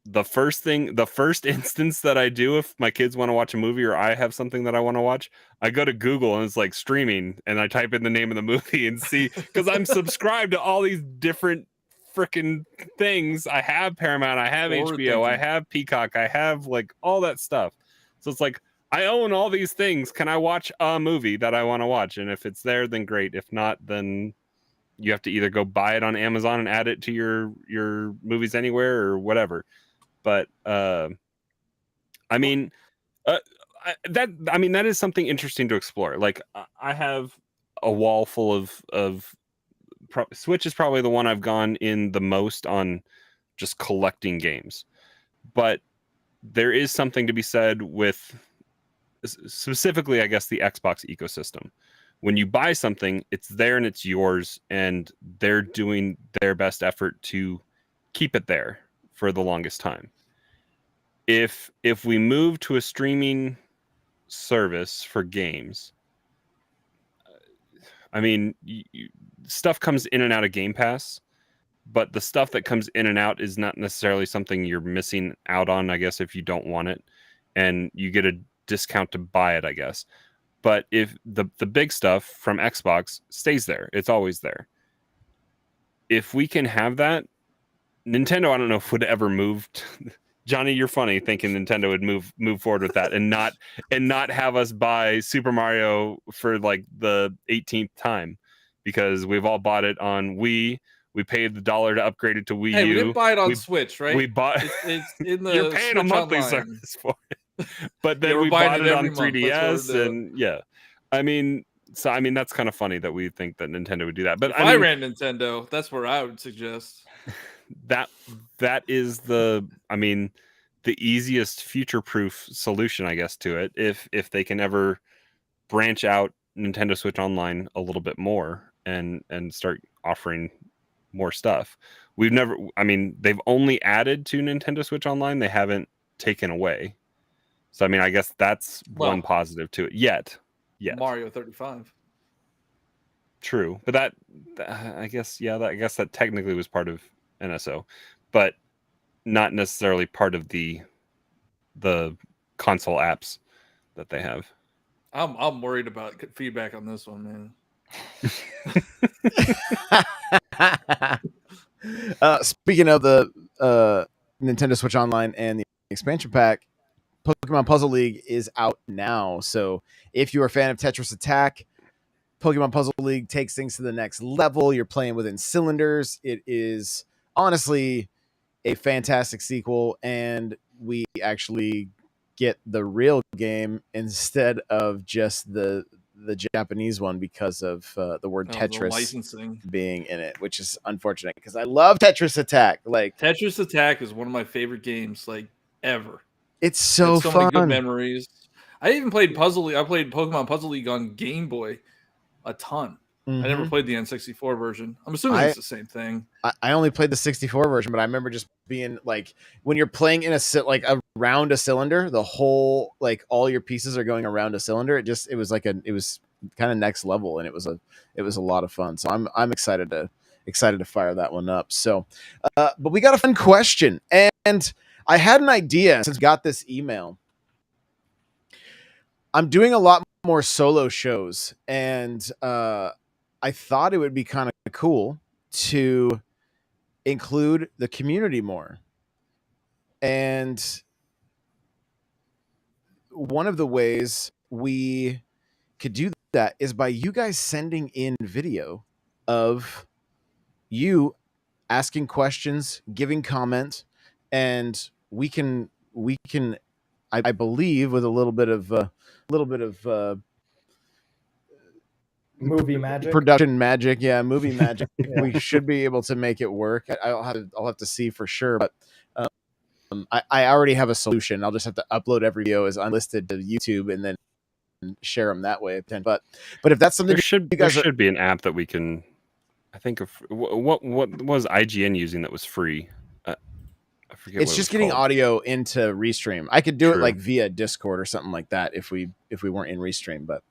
the first instance that I do if my kids want to watch a movie or I have something that I want to watch, I go to Google and it's like streaming, and I type in the name of the movie and see, because I'm subscribed to all these different freaking things. I have Paramount, I have HBO, I have Peacock, I have like all that stuff. So it's like I own all these things. Can I watch a movie that I want to watch? And if it's there, then great. If not, then you have to either go buy it on Amazon and add it to your movies anywhere or whatever. But I mean, that is something interesting to explore. Like I have a wall full of Switch is probably the one I've gone in the most on, just collecting games. But there is something to be said with specifically, I guess, the Xbox ecosystem. When you buy something, it's there and it's yours, and they're doing their best effort to keep it there for the longest time. If we move to a streaming service for games, I mean, stuff comes in and out of Game Pass, but the stuff that comes in and out is not necessarily something you're missing out on, I guess, if you don't want it, and you get a discount to buy it, I guess. But if the big stuff from Xbox stays there, it's always there. If we can have that, Nintendo, I don't know if would ever move. Johnny, you're funny thinking Nintendo would move forward with that and not have us buy Super Mario for like the 18th time, because we've all bought it on Wii. We paid the $1 to upgrade it to Wii U. We didn't buy it on Switch, right? We bought. It's in the you're paying Switch a monthly Online service for it, but then we bought it on 3DS, and yeah. I mean, that's kind of funny that we think that Nintendo would do that. But if I ran Nintendo, that's where I would suggest. That is the easiest future-proof solution, I guess, to it. If they can ever branch out Nintendo Switch Online a little bit more and start offering more stuff. They've only added to Nintendo Switch Online. They haven't taken away. So I guess that's one positive to it. Yet. Mario 35. True, but that I guess that technically was part of NSO, but not necessarily part of the console apps that they have. I'm worried about feedback on this one, man. Speaking of the Nintendo Switch Online and the expansion pack, Pokemon Puzzle League is out now. So if you're a fan of Tetris Attack, Pokemon Puzzle League takes things to the next level. You're playing within cylinders. It is honestly a fantastic sequel, and we actually get the real game instead of just the Japanese one because of the word Tetris licensing being in it, which is unfortunate because I love Tetris Attack. Like, Tetris Attack is one of my favorite games, like, ever. It's so fun. Many good memories. I even played Puzzle League. I played Pokemon Puzzle League on Game Boy a ton. Mm-hmm. I never played the N64 version. I'm assuming it's the same thing. I only played the 64 version, but I remember just being like, when you're playing in around a cylinder, the whole, like, all your pieces are going around a cylinder. It was kind of next level, and it was a lot of fun. So I'm excited to fire that one up. So, but we got a fun question, and I had an idea since we got this email. I'm doing a lot more solo shows, and I thought it would be kind of cool to include the community more. And one of the ways we could do that is by you guys sending in video of you asking questions, giving comments, and we can I believe with a little bit of movie magic, production magic, movie magic. Yeah. We should be able to make it work. I'll have to see for sure, but I already have a solution. I'll just have to upload every video as unlisted to YouTube and then share them that way. But if that's something there should be an app that we can. I think of what was IGN using that was free. I forget. It's just getting audio into Restream. I could do it like via Discord or something like that if we weren't in Restream. But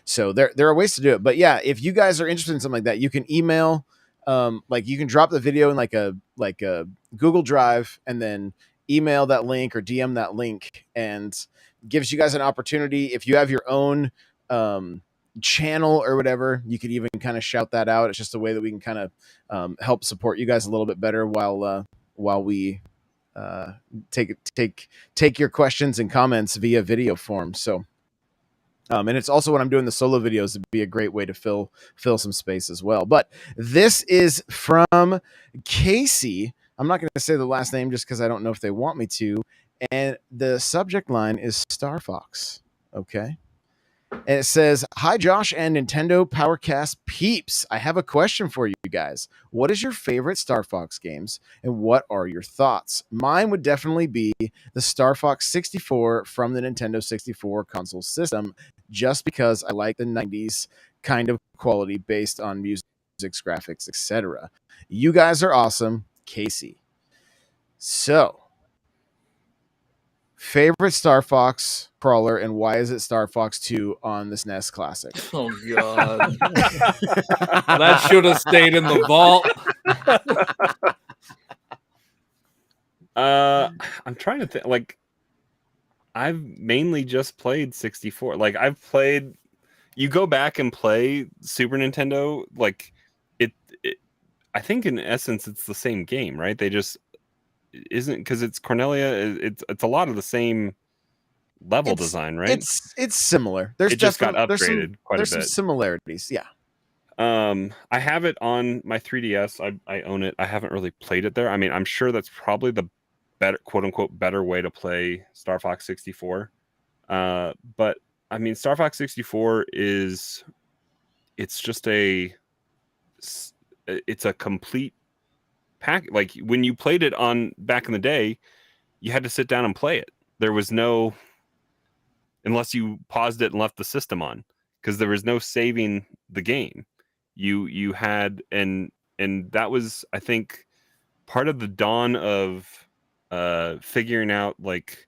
so there are ways to do it. But yeah, if you guys are interested in something like that, you can email. Like, you can drop the video in like a Google Drive and then email that link or DM that link, and gives you guys an opportunity. If you have your own channel or whatever, you could even kind of shout that out. It's just a way that we can kind of help support you guys a little bit better while we take your questions and comments via video form. So and it's also when I'm doing the solo videos, it'd be a great way to fill some space as well. But this is from Casey. I'm not going to say the last name just because I don't know if they want me to. And the subject line is Star Fox. Okay. And it says, "Hi, Josh and Nintendo Powercast peeps. I have a question for you guys. What is your favorite Star Fox games, and what are your thoughts? Mine would definitely be the Star Fox 64 from the Nintendo 64 console system, just because I like the 90s kind of quality based on music's graphics, etc. You guys are awesome, Casey." So, favorite Star Fox crawler, and why is it Star Fox 2 on this NES Classic? Oh god, that should have stayed in the vault. I'm trying to think. Like, I've mainly just played 64. Like, I've played. You go back and play Super Nintendo. Like, it I think in essence it's the same game, right? They just isn't, because it's Cornelia. It's a lot of the same level design, right? It's similar. There's it just got definitely upgraded quite a there's bit. some similarities, yeah. I have it on my 3DS. I own it. I haven't really played it there. I mean, I'm sure that's probably the better, quote unquote, better way to play Star Fox 64. But I mean, Star Fox 64 it's just it's a complete pack. Like, when you played it on back in the day, you had to sit down and play it. There was no, unless you paused it and left the system on, because there was no saving the game. You had, and that was, I think, part of the dawn of figuring out like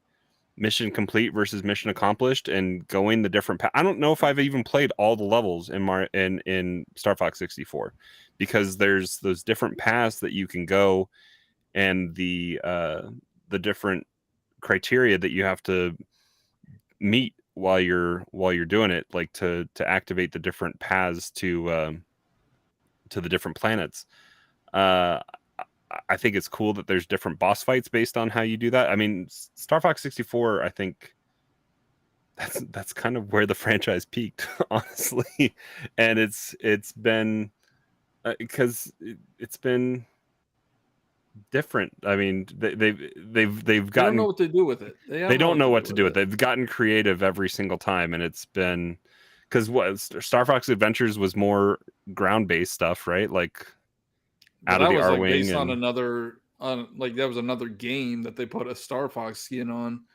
mission complete versus mission accomplished and going the different path. I don't know if I've even played all the levels in Star Fox 64, because there's those different paths that you can go, and the different criteria that you have to meet while you're doing it, like to activate the different paths to the different planets. I think it's cool that there's different boss fights based on how you do that. I mean, Star Fox 64, I think that's kind of where the franchise peaked, honestly. And it's been because it's been different. I mean, they've They gotten, don't know what to do with it. they don't know what to do with it. They've gotten creative every single time, and it's been, because what Star Fox Adventures was more ground-based stuff, right? Like, out of the was R-Wing, based on another, like that was another game that they put a Star Fox skin on.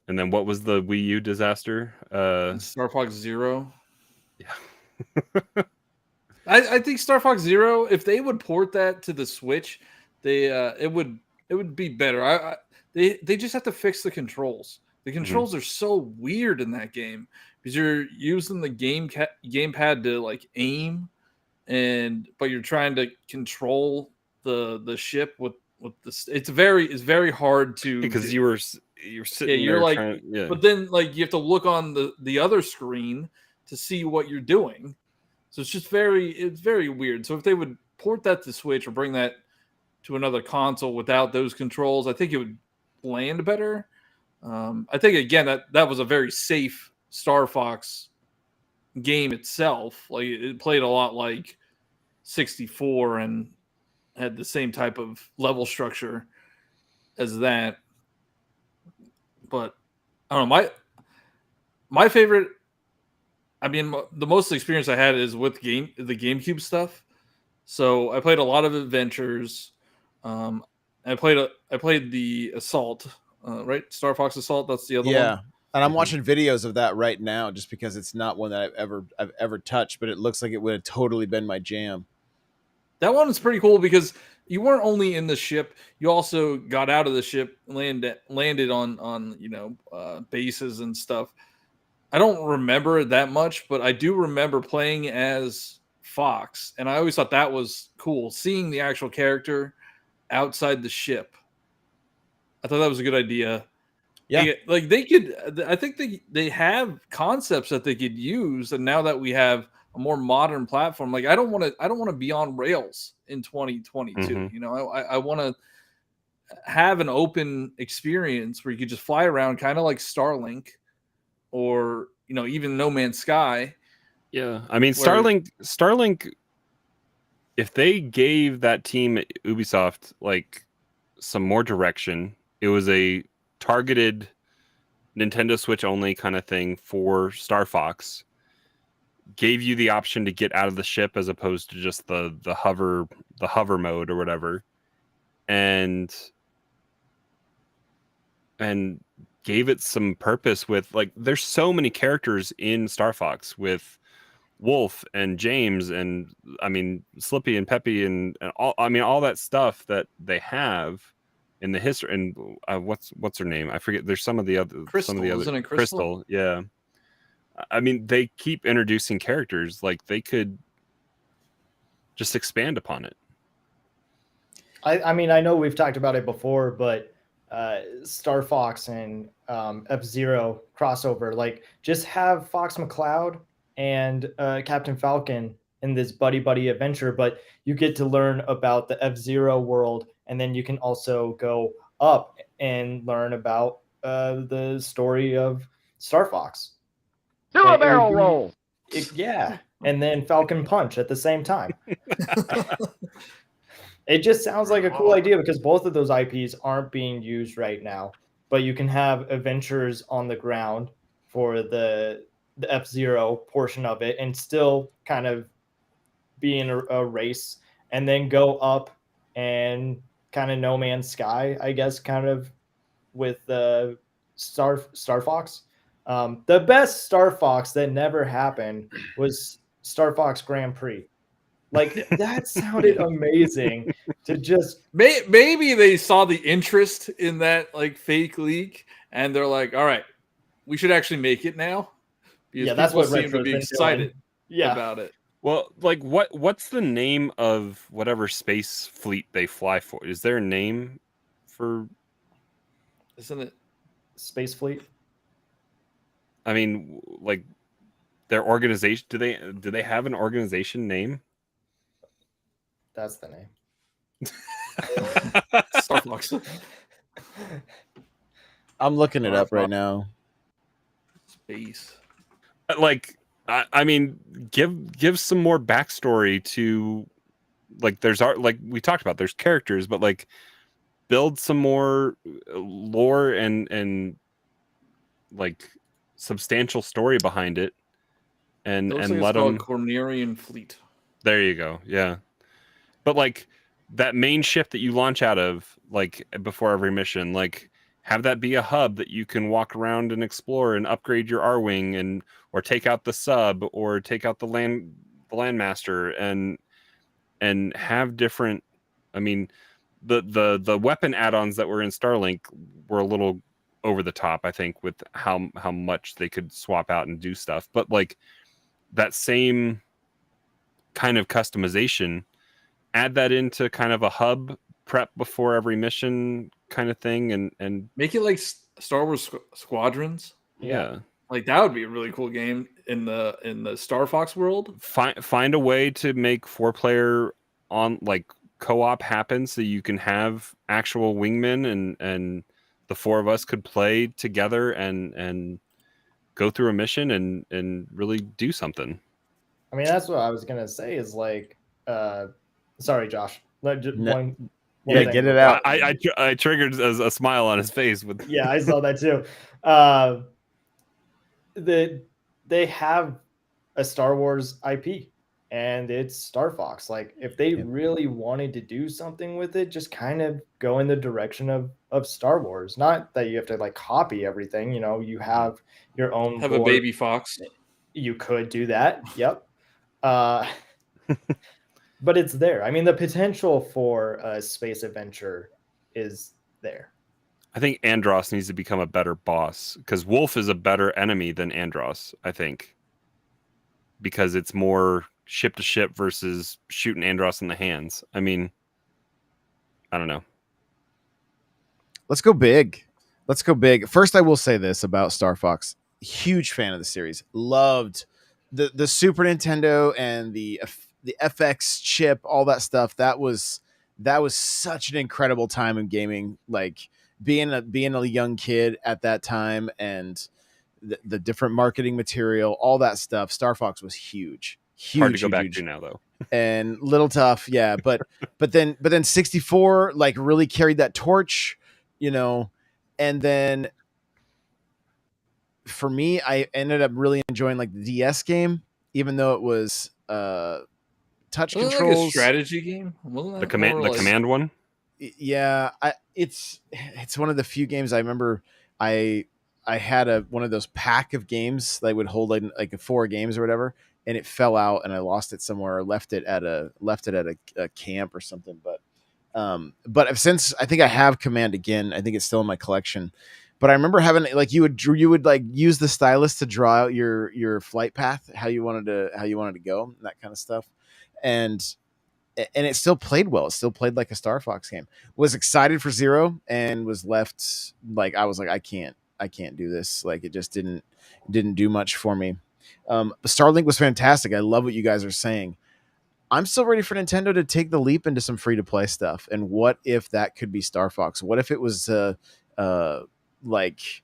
And then what was the Wii U disaster? Star Fox Zero. Yeah. I think Star Fox Zero, if they would port that to the Switch, it would be better. They just have to fix the controls. The controls are so weird in that game, because you're using the gamepad to like aim, but you're trying to control the ship with this. It's very hard to, because you're sitting you're there like, trying, but then like you have to look on the other screen to see what you're doing. So it's just it's very weird. So if they would port that to Switch or bring that to another console without those controls, I think it would land better. I think again that was a very safe Star Fox game itself. Like, it played a lot like 64 and had the same type of level structure as that. But I don't know, my favorite, I mean, the most experience I had is with the GameCube stuff. So I played a lot of adventures. I played the Assault, right? Star Fox Assault. That's the other one. Yeah, and I'm watching videos of that right now, just because it's not one that I've ever touched, but it looks like it would have totally been my jam. That one is pretty cool because you weren't only in the ship, you also got out of the ship, landed on bases and stuff. I don't remember it that much, but I do remember playing as Fox, and I always thought that was cool, seeing the actual character outside the ship. I thought that was a good idea. Yeah. Like they could, I think they have concepts that they could use, and now that we have a more modern platform, like I don't want to be on rails in 2022. Mhm. You know, I want to have an open experience where you could just fly around, kind of like Starlink, or even No Man's Sky. Yeah, I mean Where- Starlink. If they gave that team at Ubisoft like some more direction, it was a targeted Nintendo Switch only kind of thing for Star Fox. Gave you the option to get out of the ship as opposed to just the hover mode or whatever, and gave it some purpose with like there's so many characters in Star Fox with Wolf and James and I mean Slippy and Peppy and all that stuff that they have in the history and what's her name? I forget. There's some of the other Isn't it Crystal? Yeah. I mean they keep introducing characters like they could just expand upon it. I mean, I know we've talked about it before, but Star Fox and F-Zero crossover, like just have Fox McCloud and Captain Falcon in this buddy adventure, but you get to learn about the F-Zero world, and then you can also go up and learn about the story of Star Fox. Do a barrel roll. Yeah, and then Falcon Punch at the same time. It just sounds like a cool idea because both of those IPs aren't being used right now, but you can have adventures on the ground for the F-Zero portion of it and still kind of be in a race and then go up and kind of No Man's Sky, I guess, kind of with Star Fox. The best Star Fox that never happened was Star Fox Grand Prix. Like that sounded amazing to just Maybe they saw the interest in that like fake leak and they're like, all right, we should actually make it now. Because yeah, that's people what seem to Retro's be been excited doing. about it. Well, like what's the name of whatever space fleet they fly for? Is there a name for Isn't it? Space Fleet. I mean, like their organization, do they have an organization name? That's the name. Star Fox. I'm looking it up right now. Space. Like I mean, give some more backstory to like there's art like we talked about. There's characters, but like build some more lore and like substantial story behind it, and let them. Cornerian Fleet. There you go. Yeah, but like that main ship that you launch out of, like before every mission, like have that be a hub that you can walk around and explore and upgrade your R-wing and or take out the sub or take out the landmaster and have different. I mean, the weapon add-ons that were in Starlink were a little over the top, I think, with how much they could swap out and do stuff. But like that same kind of customization, add that into kind of a hub prep before every mission kind of thing, and make it like Star Wars Squadrons. Yeah, like that would be a really cool game in the Star Fox world. Find a way to make 4-player on like co-op happen so you can have actual wingmen and the 4 of us could play together and go through a mission and really do something. I mean, that's what I was gonna say. Is like, sorry, Josh. One Yeah, thing. get it out. I triggered a smile on his face with. Yeah, I saw that too. They have a Star Wars IP, and it's Star Fox. Like, if they really wanted to do something with it, just kind of go in the direction of Star Wars. Not that you have to like copy everything. You know, you have your own. Have a baby fox. You could do that. Yep. But it's there. I mean, the potential for a space adventure is there. I think Andros needs to become a better boss because Wolf is a better enemy than Andros, I think. Because it's more ship to ship versus shooting Andros in the hands. I mean, I don't know. Let's go big. Let's go big. First, I will say this about Star Fox. Huge fan of the series. Loved the Super Nintendo and the FX chip, all that stuff. That was such an incredible time in gaming. Like being a young kid at that time, and the different marketing material, all that stuff. Star Fox was huge. Huge, Hard to go huge, back huge. to now, though. And little tough, yeah. But then 64 like really carried that torch, you know. And then for me, I ended up really enjoying like the DS game, even though it was touch Wasn't it controls. like a strategy game? Wasn't The that command, more the command one. Yeah, it's one of the few games I remember. I had one of those pack of games that would hold like 4 games or whatever, and it fell out, and I lost it somewhere, or left it at a camp or something. But since I think I have Command again, I think it's still in my collection. But I remember having like you would like use the stylus to draw out your flight path, how you wanted to go, that kind of stuff, and it still played well. It still played like a Star Fox game. Was excited for Zero and was left like I was like I can't do this. Like it just didn't do much for me. Starlink was fantastic. I love what you guys are saying. I'm still ready for Nintendo to take the leap into some free to play stuff. And what if that could be Star Fox? What if it was like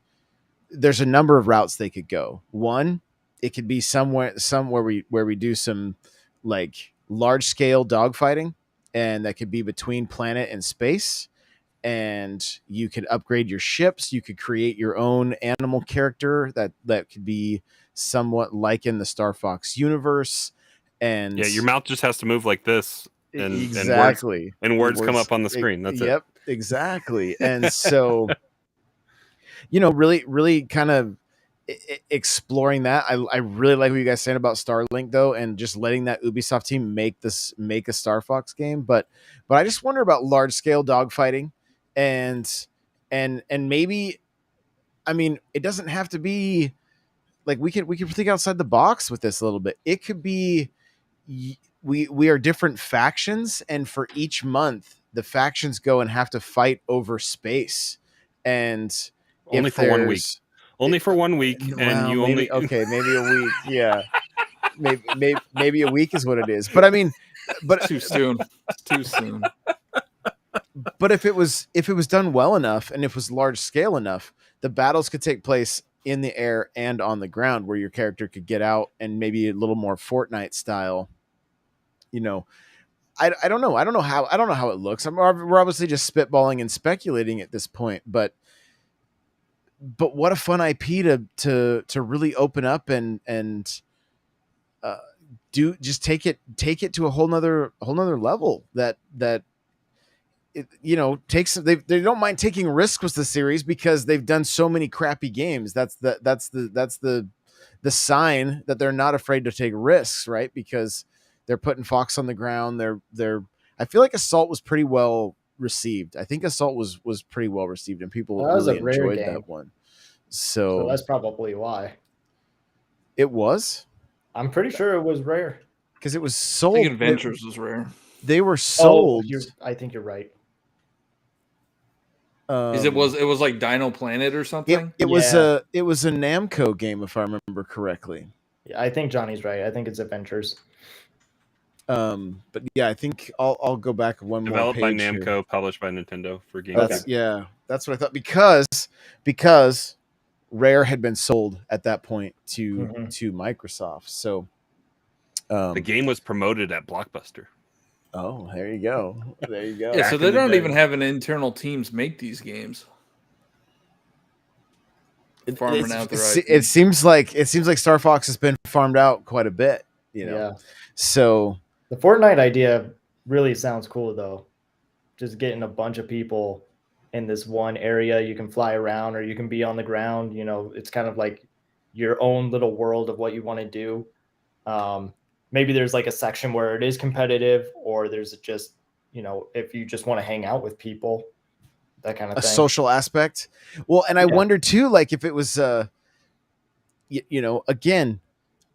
there's a number of routes they could go. One, it could be somewhere where we do some like large scale dogfighting, and that could be between planet and space. And you could upgrade your ships. You could create your own animal character that could be somewhat like in the Star Fox universe. And Yeah, your mouth just has to move like this, and exactly, and words come up on the screen. That's it. Yep, exactly. And so, really, really kind of exploring that. I really like what you guys saying about Starlink though, and just letting that Ubisoft team make a Star Fox game. But I just wonder about large scale dogfighting, and maybe, I mean, it doesn't have to be like we could think outside the box with this a little bit. It could be we are different factions, and for each month the factions go and have to fight over space, and only for 1 week. Only for 1 week, and you maybe, only maybe a week. Yeah, maybe a week is what it is. But I mean, but too soon. It's too soon. But if it was done well enough, and if it was large scale enough, the battles could take place in the air and on the ground, where your character could get out, and maybe a little more Fortnite style. I don't know. I don't know how it looks. We're obviously just spitballing and speculating at this point, but what a fun IP to really open up and take it to a whole nother level that it, takes they don't mind taking risks with the series, because they've done so many crappy games. That's the sign that they're not afraid to take risks, right? Because they're putting Fox on the ground. They're I feel like Assault was pretty well received. I think Assault was pretty well received, and people really enjoyed that one. So that's probably why. It was? I'm pretty sure it was rare. Because it was sold. I think Adventures was rare. They were sold. I think you're right. It was like Dino Planet or something? It was a Namco game, if I remember correctly. Yeah, I think Johnny's right. I think it's Adventures. But yeah, I think I'll go back one more page. Developed by Namco, here. Published by Nintendo for Game. Yeah, that's what I thought, because Rare had been sold at that point to Microsoft. So the game was promoted at Blockbuster. Oh, there you go. There you go. Yeah, so they don't even have an internal teams make these games. It seems like Star Fox has been farmed out quite a bit, Yeah. So the Fortnite idea really sounds cool, though. Just getting a bunch of people in this one area. You can fly around, or you can be on the ground. It's kind of like your own little world of what you want to do. Maybe there's like a section where it is competitive, or there's just, if you just want to hang out with people, that kind of thing. A social aspect. Well, and I wonder too, like if it was, again,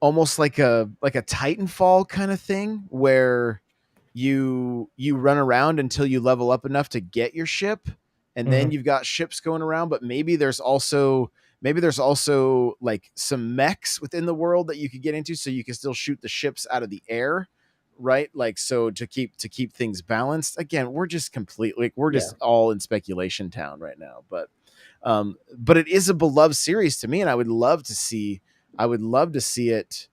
almost like a Titanfall kind of thing, where you run around until you level up enough to get your ship, and then you've got ships going around, but maybe there's also like some mechs within the world that you could get into, so you can still shoot the ships out of the air, right? Like, so to keep things balanced. Again, we're just just all in speculation town right now, but it is a beloved series to me, and I would love to see it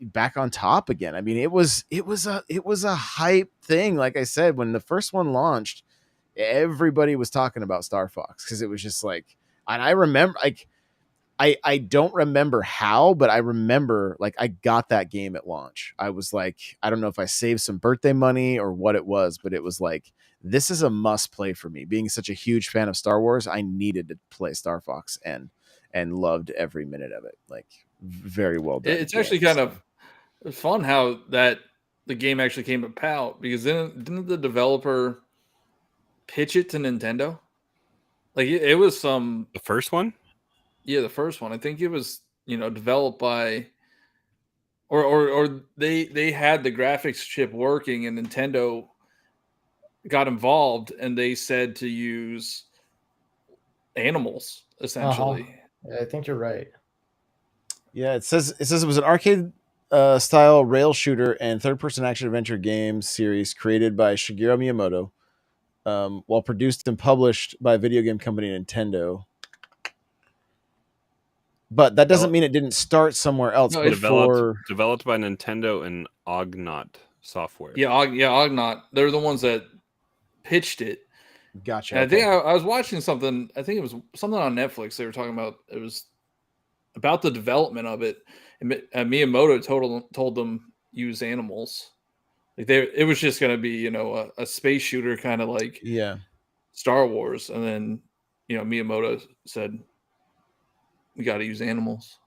back on top again. I mean, it was a hype thing. Like I said, when the first one launched, everybody was talking about Star Fox, because it was just like, and I remember, like, I don't remember how, but I remember, like, I got that game at launch. I was like, I don't know if I saved some birthday money or what it was, but it was like, this is a must play for me. Being such a huge fan of Star Wars, I needed to play Star Fox, and loved every minute of it. Like, very well done. It's actually kind of fun how the game actually came about, because didn't the developer pitch it to Nintendo? Like, it was the first one. Yeah, the first one. I think it was, developed by, or they had the graphics chip working, and Nintendo got involved, and they said to use animals, essentially. Yeah, I think you're right. Yeah, it says it was an arcade style rail shooter and third-person action adventure game series created by Shigeru Miyamoto, while produced and published by video game company Nintendo. But that doesn't mean it didn't start somewhere else. No, developed by Nintendo and Ognot Software. Yeah, Ognot. They're the ones that pitched it. Gotcha. And I think I was watching something. I think it was something on Netflix. They were talking about, it was about the development of it. And Miyamoto told them use animals. Like, it was just going to be, a space shooter, kind of like Star Wars. And then, Miyamoto said, we got to use animals.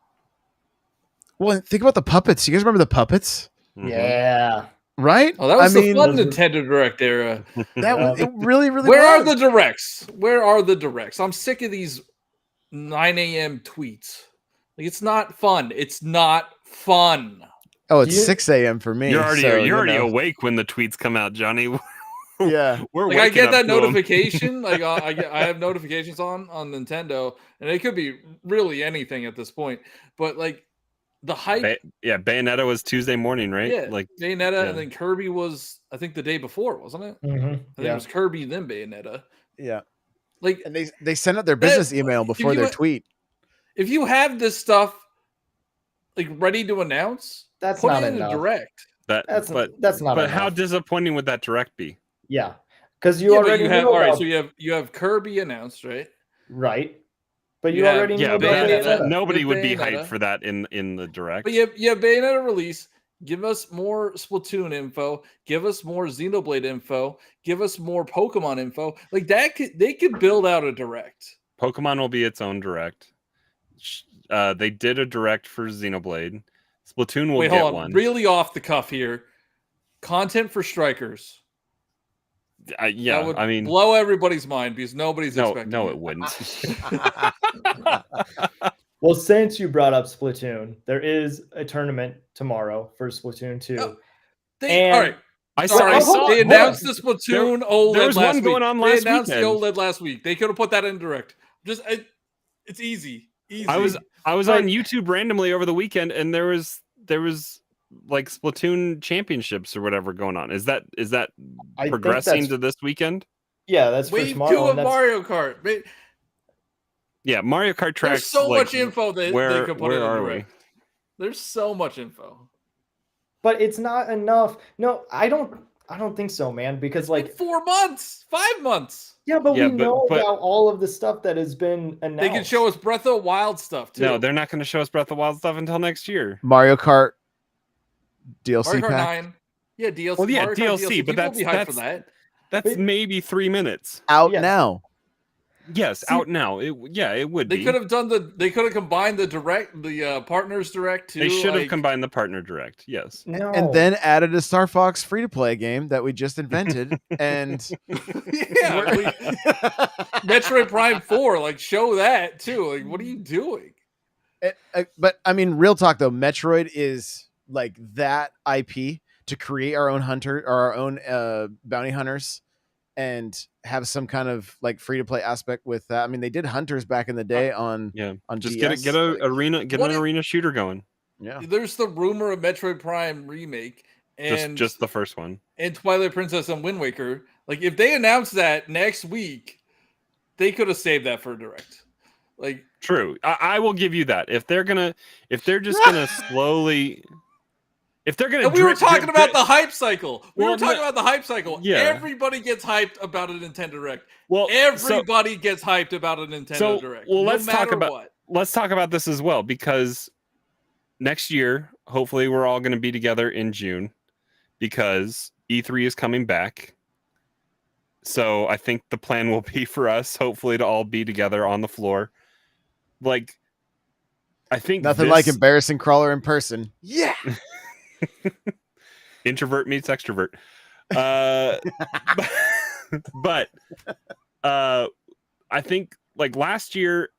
Well, think about the puppets. You guys remember the puppets? Mm-hmm. Yeah. Right? Oh, that was the fun Nintendo Direct era. That was it. Really, really. Where are the directs? Where are the directs? I'm sick of these 9 a.m. tweets. Like, it's not fun. It's not fun. Oh, it's 6 a.m. for me. You're already awake when the tweets come out, Johnny. Yeah, we're like, I get that notification. Like, I have notifications on Nintendo, and it could be really anything at this point. But, like, the hype. Bayonetta was Tuesday morning, right? Yeah, like Bayonetta, and then Kirby was, I think, the day before, wasn't it? Mm-hmm. I think it was Kirby, then Bayonetta. Yeah, like, and they sent out their business email before their tweet. If you have this stuff, like, ready to announce, that's put not it in enough. A direct. That's not. But enough. How disappointing would that direct be? Yeah, because you already have. All right, so you have Kirby announced, right? Right. But you already knew about Bayonetta. Nobody would be hyped for that in the direct. But you have Bayonetta release. Give us more Splatoon info. Give us more Xenoblade info. Give us more Pokemon info. Like, that they could build out a direct. Pokemon will be its own direct. They did a direct for Xenoblade. Splatoon will get one. Really off the cuff here. Content for Strikers. Yeah, that would blow everybody's mind, because nobody's expecting. No, it wouldn't. Well, since you brought up Splatoon, there is a tournament tomorrow for Splatoon 2. All right. They announced the Splatoon OLED there was last one going week. on last They announced weekend. the OLED last week. They could have put that in direct. It's easy. I was on YouTube randomly over the weekend, and there was like Splatoon championships or whatever going on. Is that progressing to this weekend? Yeah, that's Wave for tomorrow. 2 of Mario Kart. Yeah, Mario Kart tracks. There's so much info that they could put in direct. We? There's so much info. But it's not enough. No, I don't think so, man. Because, like, 4 months, 5 months. Yeah, but we know about all of the stuff that has been announced. They can show us Breath of the Wild stuff too. No, they're not going to show us Breath of the Wild stuff until next year. Mario Kart DLC Mario Kart pack. 9. Yeah, DLC. Well, yeah, Mario Kart DLC, but that's maybe 3 minutes out now. Yes, out now. It would. They could have They could have combined the partners direct too. They should have combined the partner direct. Yes. No. And then added a Star Fox free to play game that we just invented. And Metroid Prime 4, like, show that too. Like, what are you doing? But I mean, real talk though, Metroid is like that IP to create our own bounty hunters and have some kind of like free to play aspect with that. I mean, they did Hunters back in the day on just DS. get an arena shooter going. Yeah, There's the rumor of Metroid Prime remake and just the first one, and Twilight Princess and Wind Waker. Like if they announce that next week, they could have saved that for a direct. Like true, I will give you that. If they're just gonna slowly, if they're gonna, and we were talking about the hype cycle. Yeah. Everybody gets hyped about a Nintendo Direct. Well, everybody gets hyped about a Nintendo Direct. Well, no let's talk about what. Let's talk about this as well, because next year, hopefully, we're all going to be together in June, because E3 is coming back. So I think the plan will be for us, hopefully, to all be together on the floor. Like, I think nothing like embarrassing crawler in person. Yeah. Introvert meets extrovert. But I think like last year,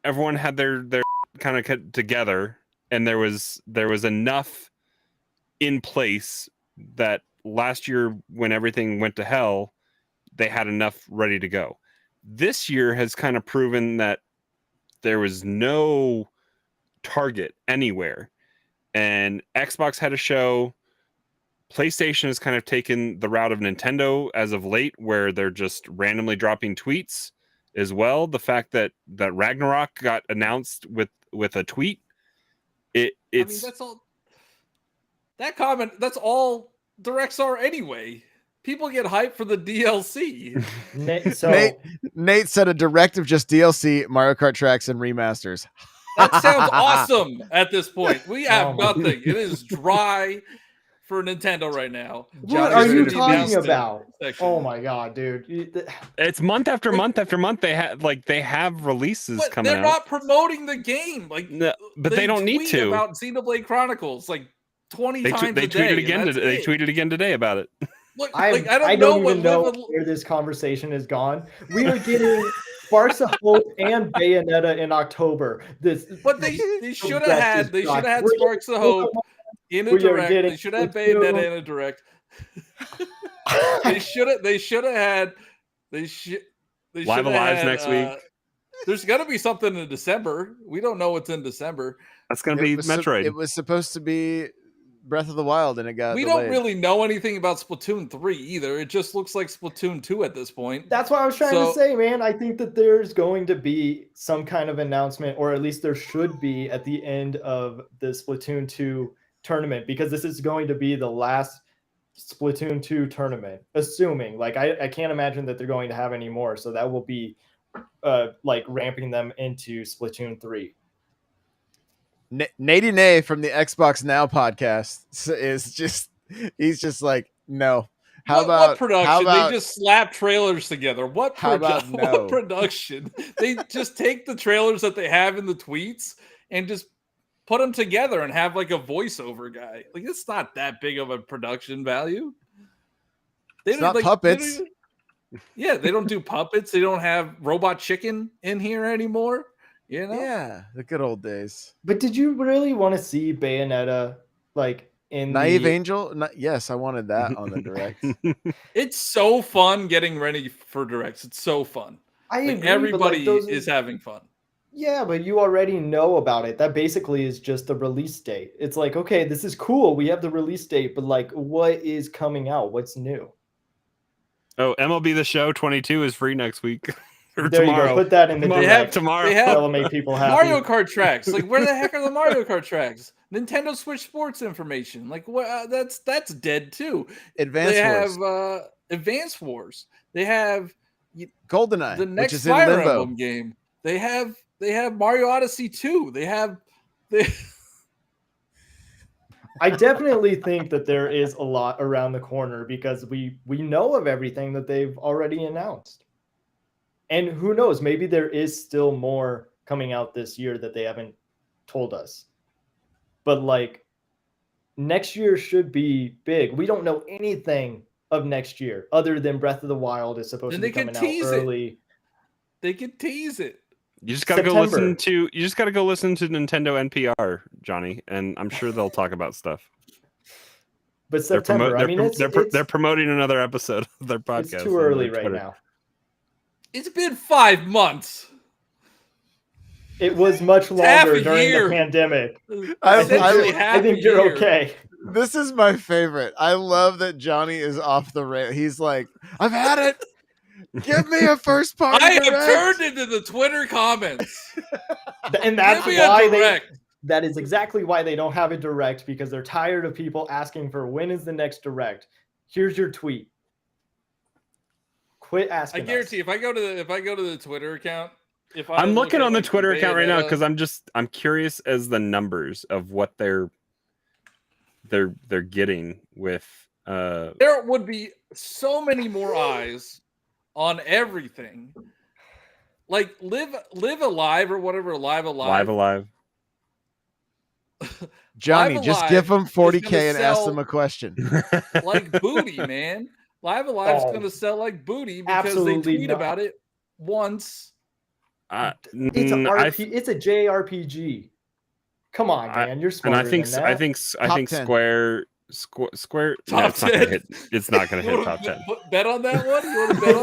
everyone had their kind of together, and there was enough in place that last year, when everything went to hell, they had enough ready to go. This year has kind of proven that there was no target anywhere, and Xbox had a show. PlayStation has kind of taken the route of Nintendo as of late, where they're just randomly dropping tweets as well. The fact that Ragnarok got announced with a tweet, it's I mean, that's all. That comment, that's all directs are anyway. People get hyped for the DLC. Nate said a direct of just DLC, Mario Kart tracks, and remasters. That sounds awesome at this point. We have nothing. It is dry for Nintendo right now. What are you talking about? Oh my god, dude! It's month after month after month. They have releases coming out. They're not promoting the game, like, no, but they don't need to. About Xenoblade Chronicles, like 20 times they a day. Tweeted again. They tweeted again today about it. Look, I don't even know where this conversation has gone. We are getting Sparks of Hope and Bayonetta in October. But they should have had Sparks of Hope in a direct. They should have Bayonetta in a direct. They should have had. Live Alive next week. There's got to be something in December. We don't know what's in December. That's going to be Metroid. It was supposed to be Breath of the Wild, and it got. We delayed. don't really know anything about Splatoon 3 either. It just looks like Splatoon 2 at this point. That's what I was trying to say, man. I think that there's going to be some kind of announcement, or at least there should be at the end of the Splatoon 2 tournament, because this is going to be the last Splatoon 2 tournament, assuming. Like, I can't imagine that they're going to have any more, so that will be like ramping them into Splatoon 3. Nady Nay from the Xbox Now podcast he's just like, no. What production? They just slap trailers together. What production? They just take the trailers that they have in the tweets and just put them together and have like a voiceover guy. Like, it's not that big of a production value. It's not puppets. They don't do puppets. They don't have Robot Chicken in here anymore. You know? Yeah, the good old days. But did you really want to see Bayonetta like in Naive Angel? Yes, I wanted that on the direct. It's so fun getting ready for directs. It's so fun. Everybody is having fun. Yeah, but you already know about it. That basically is just the release date. It's like, okay, this is cool. We have the release date, but like, what is coming out? What's new? Oh, MLB The Show 22 is free next week. Or there tomorrow. You go. Put that in the They have tomorrow. That'll make people happy. Mario Kart tracks. Like, where the heck are the Mario Kart tracks? Nintendo Switch Sports information. Like, what? That's dead too. Advance Wars. Have Advance Wars. They have GoldenEye, the next which is in Fire limbo. Emblem game. They have Mario Odyssey 2. I definitely think that there is a lot around the corner, because we know of everything that they've already announced. And who knows, maybe there is still more coming out this year that they haven't told us. But like, next year should be big. We don't know anything of next year other than Breath of the Wild is supposed to be coming out early. They could tease it. You just gotta go listen to Nintendo NPR, Johnny, and I'm sure they'll talk about stuff. But September, I mean, they're promoting another episode of their podcast. It's too early right now. It's been 5 months. It was much longer during the pandemic. I think you're okay. This is my favorite. I love that Johnny is off the rail. He's like, I've had it. Give me a first party. I have turned into the Twitter comments. And that's why that is exactly why they don't have a direct, because they're tired of people asking for when is the next direct. Here's your tweet. Quit asking. I guarantee if I go to the Twitter account, I'm looking on the Twitter account right now because I'm curious as the numbers of what they're getting with. There would be so many more eyes on everything, like live alive or whatever, live alive. Johnny, Live just Alive give them 40K and sell ask them a question. like booty, man. Live Alive's going to sell like booty because they tweet about it once. It's a JRPG. Come on, man, you're smarter than that. I think Square. No, it's not gonna hit. It's not gonna hit top 10. Bet on that one. You want to bet on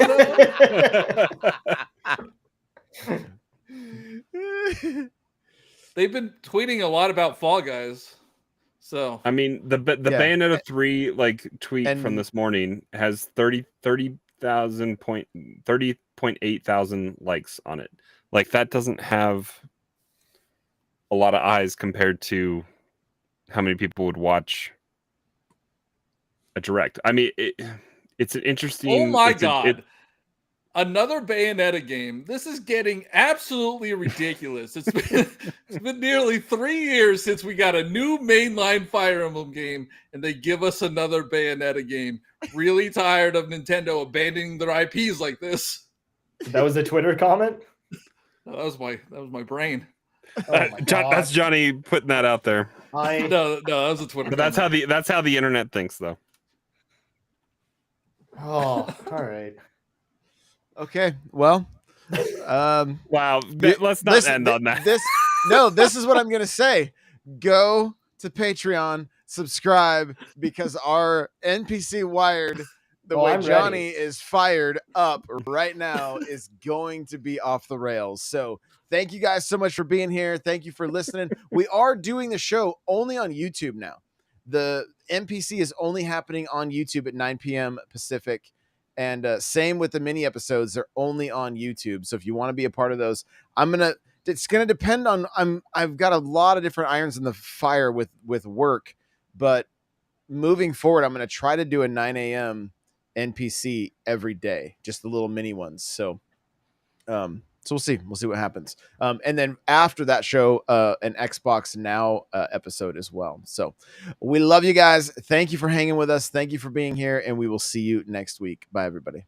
that one? They've been tweeting a lot about Fall Guys. So I mean, the Bayonetta 3 like tweet from this morning has 30.8 thousand likes on it. Like that doesn't have a lot of eyes compared to how many people would watch a direct. I mean, it's an interesting. Oh my god! Another Bayonetta game. This is getting absolutely ridiculous. It's been nearly 3 years since we got a new mainline Fire Emblem game, and they give us another Bayonetta game. Really tired of Nintendo abandoning their IPs like this. That was a Twitter comment. No, that was my brain. Oh my God. That's Johnny putting that out there. No, that was a Twitter. But that's how the internet thinks, though. Oh, all right. Okay, well, wow. Let's not end on that. This is what I'm gonna say. Go to Patreon, subscribe, because our NPC Wired, the way Johnny is fired up right now, is going to be off the rails. So thank you guys so much for being here. Thank you for listening. We are doing the show only on YouTube now. The NPC is only happening on YouTube at 9 p.m. Pacific. And same with the mini episodes. They're only on YouTube. So if you want to be a part of those, it's going to depend on, I've got a lot of different irons in the fire with work, but moving forward, I'm going to try to do a 9 a.m. NPC every day, just the little mini ones. So we'll see what happens. And then after that show, an Xbox Now episode as well. So we love you guys. Thank you for hanging with us. Thank you for being here. And we will see you next week. Bye, everybody.